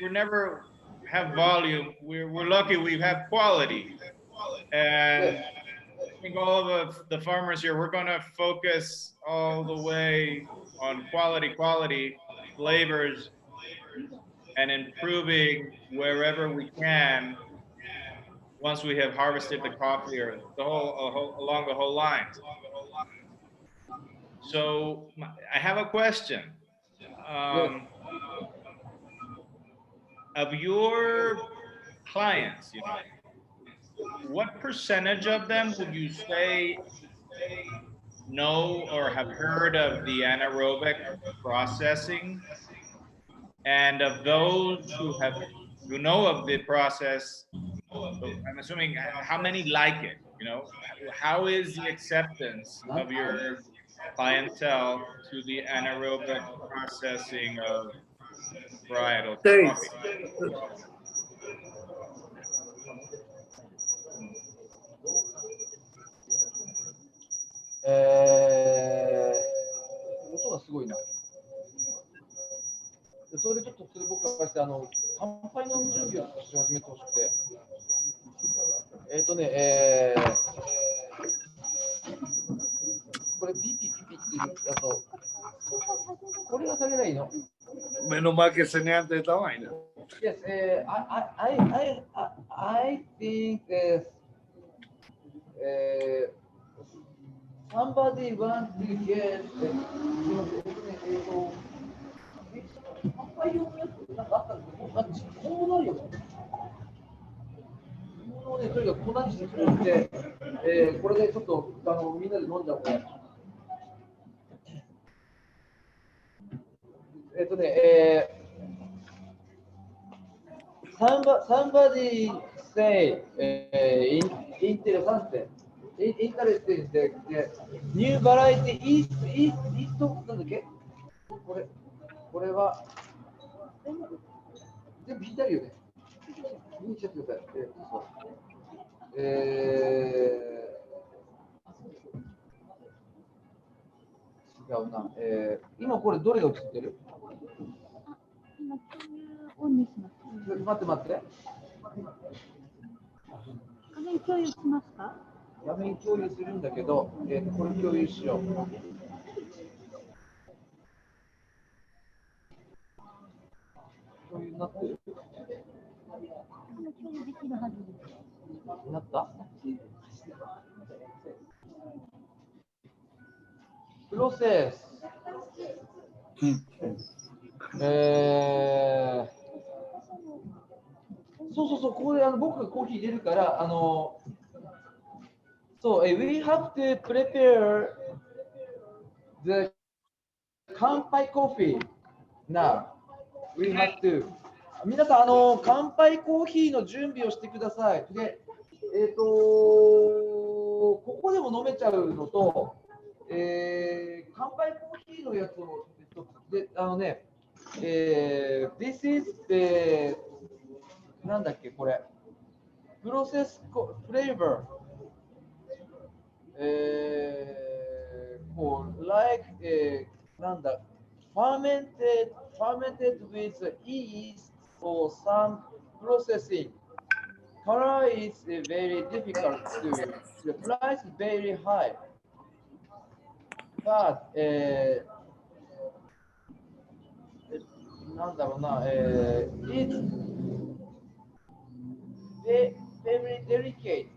we never have volume. We're lucky we have quality. And I think all of the farmers here, we're going to focus all the way on quality flavors and improving wherever we can once we have harvested the coffee or along the whole line. So I have a question. Of your clients, you know, what percentage of them would you say know or have heard of the anaerobic processing? And of those who know of the process, I'm assuming how many like it? You know, how is the acceptance of your clientele to the anaerobic processing of varietal coffee?音がすごいな。それでちょっと僕がして乾杯の準備をし始めてほしくて。これピピピピ。あと、これは下げないの Menos mal que cené antes de esta vaina. Yes, I think somebody wants to get なんかあったんですけど、こうなるよね。もうね、とにかく粉にしてくれて、これでちょっとみんなで飲んじゃおうね。somebody say interessante, interesting, new variety is なんだっけこれは全部引いてあるよね。見に来ちゃってください。違うな。今これどれが映ってる？今共有オンにします。待って。画面共有しますか？画面共有するんだけど、これ共有しよう。共有になってる？共有できるはずです。なった？プロセス。そう、ここで僕がコーヒー入れるから、we have to prepare the 乾杯coffee now. We have to. 皆さん、乾杯コーヒーの準備をしてください。で、ここでも飲めちゃうのと、乾杯コーヒーのやつをでthis is the なんだっけこれプロセスフレーバーこう like なんだ fermented with yeast or some processing color is very difficult to the price is very high but なんだろうな、it's very delicate.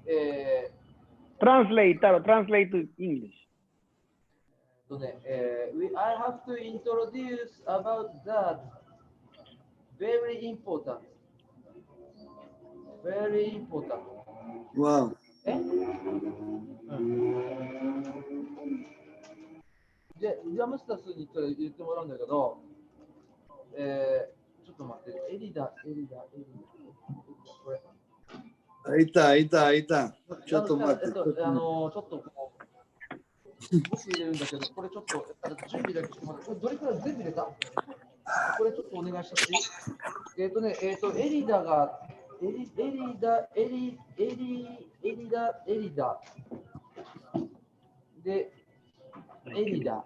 Translate to English. I have to introduce about that. Very important. Very important. Wow. で、ジャムスタスに言ってもらうんだけど、ちょっと待って、エリダ。これ。Ahí está. ちょっと待って。ちょっとこう、僕入れるんだけど、これちょっと準備だけしてもらって、これどれくらい全部入れた？これちょっとお願いしていい？エリダが、エリダ。で、エリダ。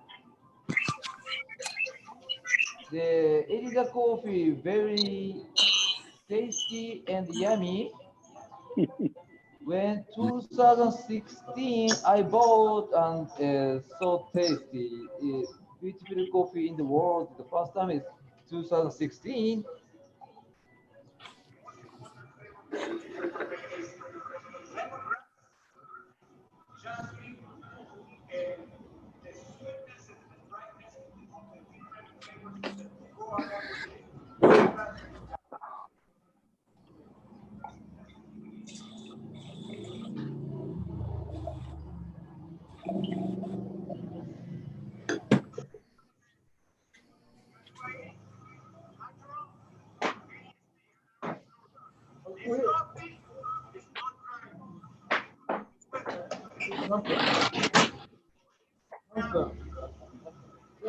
The Elida coffee very tasty and yummy. When 2016 I bought and so tasty, beautiful coffee in the world. The first time is 2016.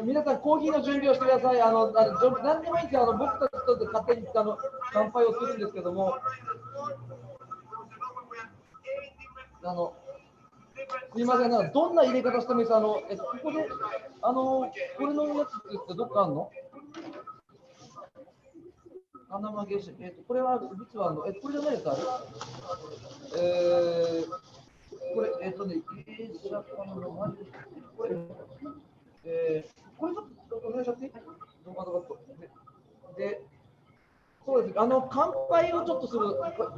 皆さん、コーヒーの準備をしてください。何でもいいんですよ。僕たちと勝手に乾杯をするんですけども、すみません、どんな入れ方してもいいです。ここで、これのやつってどっかあるの？花間ゲシャ、これは実はこれじゃないやつある？これ、ゲシャこれこれちょっとお願いしちゃっていい？で、そうです。乾杯をちょっとする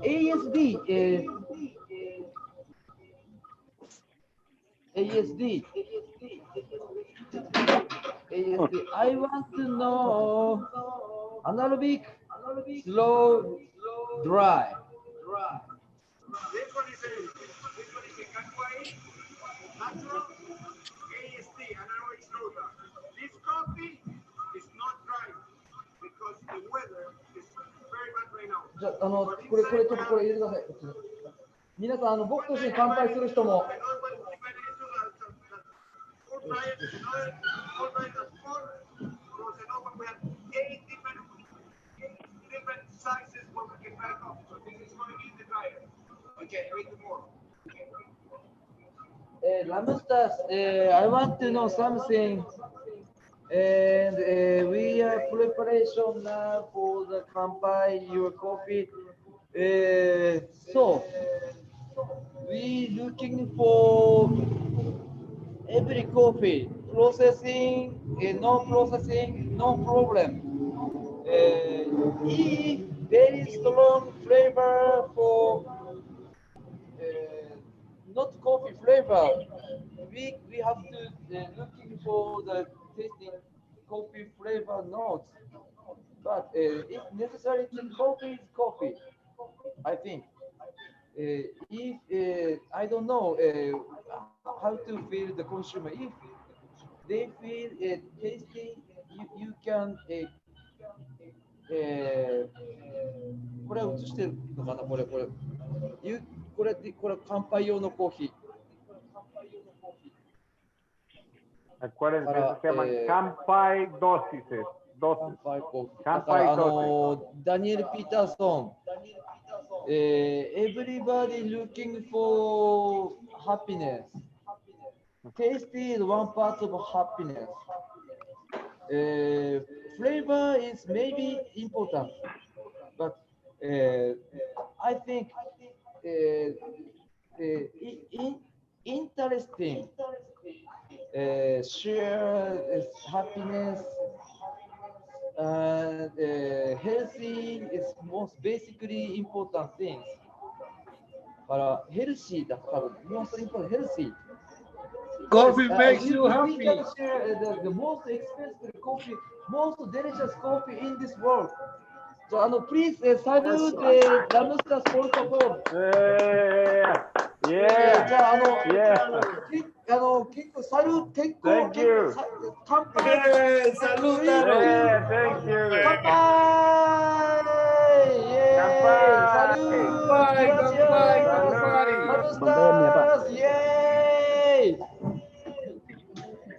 ASD、ASD。I want to know anaerobic, slow, dry. This one is a Kanpai, natural, ASD, anaerobic slow dry. This coffee is not dry because the weather is very bad right now. じゃあ、これちょっとこれ入れてください。皆さん、僕と一緒に乾杯する人も。Lamustas, I want to know something, and we are preparation now for the kanpai, your coffee. So we looking for every coffee processing, no processing, no problem. If very strong flavor for not coffee flavor, we have to looking for the tasting coffee flavor notes. But if necessary, coffee is coffee, I think. If I don't know how to feel the consumer, if they feel tasty, you can これは映してるのかな、これ乾杯用のコーヒー。Acuérdense, se llaman Kanpai dosis. 乾杯コーヒー。だからダニエル・ピーターソン、everybody looking for happiness. Tasty is one part of happiness. Flavor is maybe important, but I think interesting, share happiness, and healthy is most basically important things. から healthy だから most important healthy. Coffee makes you happy. We can share the most expensive coffee, most delicious coffee in this world. So, please salute Lamustas, por favor. Yeah. じゃあ、結構サルート、結構、Thank you. 乾杯。サルート。Yeah, thank you. 乾杯。イエーイ。サルート。ラムスターズ。イエーイ。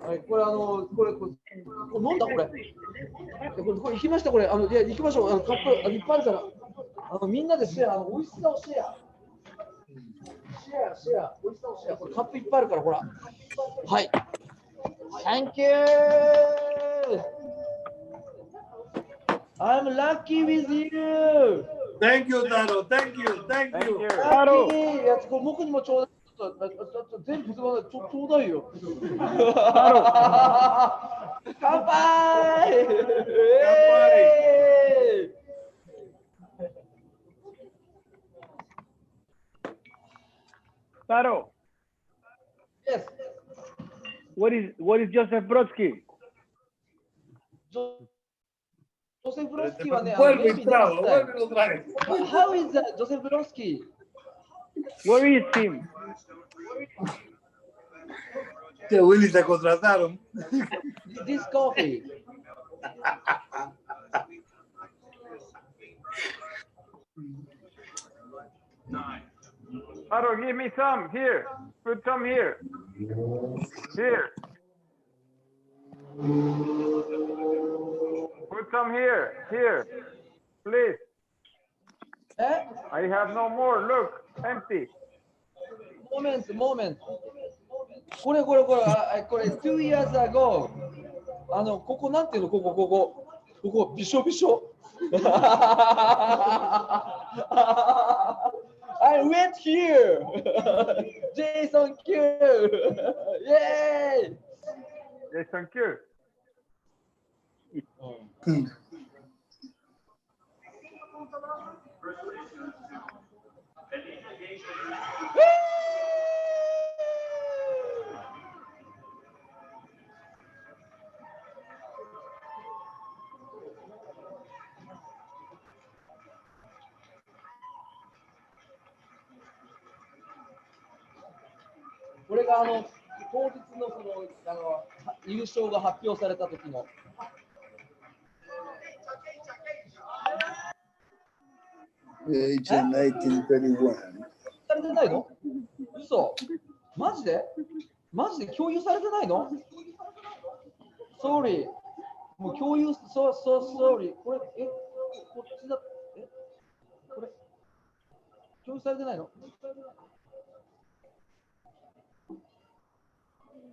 はい、これ飲んだこれ。これ行きましたこれ。いや行きましょう。カップいっぱいあるから。みんなでシェア。美味しさをシェア。シェア。美味しさをシェア。これカップいっぱいあるからほら。はい。Thank you. I'm lucky with you. Thank you, Taro. Thank you. Thank you. Lucky. いや僕にもちょうだい。全部ちょうだいよ。乾杯。Taro. Yes. What is Joseph Brodsky? Joseph Brodsky はね、How is Joseph Brodsky? Where is him? Que Willy te contrataron. This coffee. Aro, give me some here. Put some here. Here. Put some here. Here. Please. I have no more. Look, empty. Moment. これ、2 years ago。ここなんていうの、ここ、びしょびしょ。I went here. Jason Q. Yay. The thank you. Woo! これが当日の優勝が発表された時の。Geisha 1931. されてないの？嘘。マジで共有されてないの？ Sorry。もう共有、sorry。これ、こっちだ。これ、共有されてないの？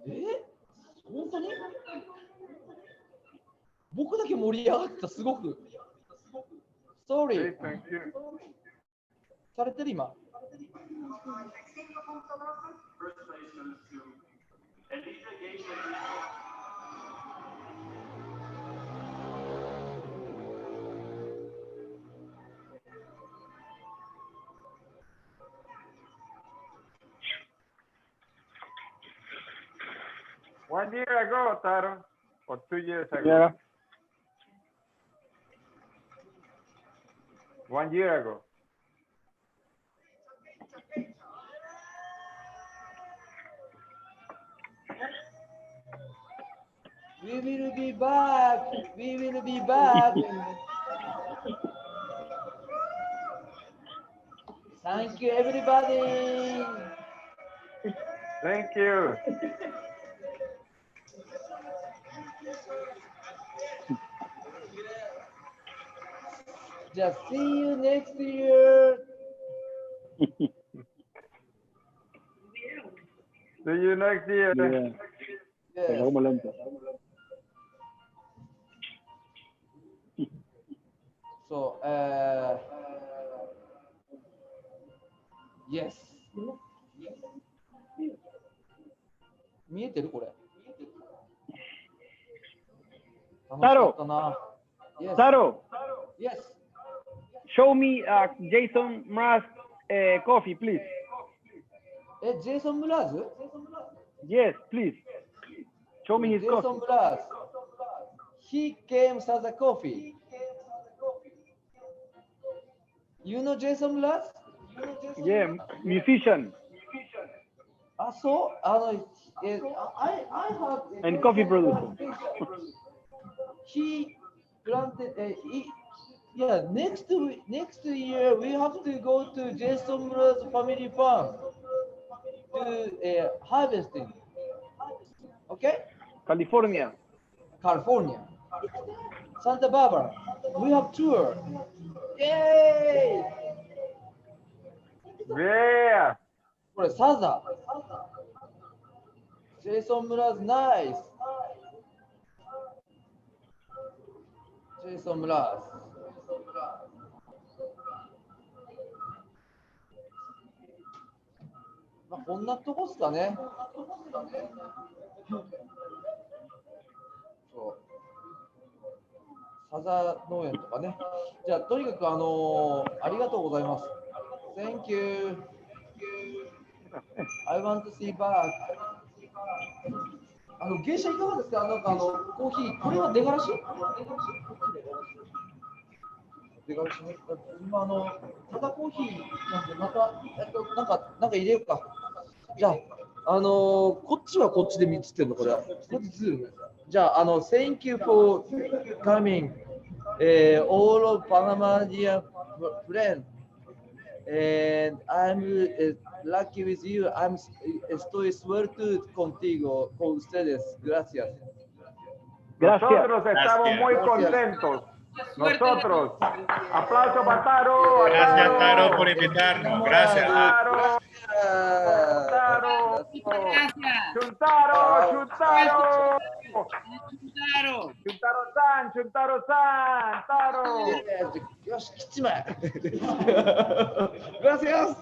本当に？僕だけ盛り上がった、すごく。Sorry。されてる今。1 year ago, Taro, or 2 years ago. Yeah. 1 year ago. We will be back. We will be back. Thank you, everybody. Thank you. Just see you next year. See you next year. Yeah. Yes. Vamos lento. So, yes. 見えてるこれ。Taro. Yes. Taro, Yes. show me Jason Mraz coffee, please. Jason Mraz? Yes, please. Show me his Jason coffee. Mraz. He came as a coffee. You know Jason Mraz? Yeah, musician So, I have and coffee producer. He granted yeah, next year we have to go to Jason Mraz family farm to harvesting. Okay? California. California. Santa Barbara. We have tour. Yay! Yeah. これサザ。ジェイソン・ムラーズ、ナイス。ジェイソン・ムラーズ。まあ、こんなとこっすかね。そう。サザ農園とかね。じゃあ、とにかくありがとうございます。Thank you. I want to see back. 芸者いかがですか？なんかコーヒー、これは出がらし？出がらしね。今サザコーヒーなんでまたなんか入れようか。じゃあこっちはこっちで見つってんのこれ。こっちズーム。じゃあThank you for coming, all of Panama dear friends. And I'm lucky with you. Estoy suerte contigo, con ustedes. Gracias. Gracias. Nosotros estamos muy contentos. Nosotros. Aplauso para Taro. Gracias, Taro, por invitarnos. Gracias. Taro. Taro. Chuntaro. Chuntaro. Chuntaro-san. Chuntaro-san. Taro. Yes, よし、来ちまえ。Gracias.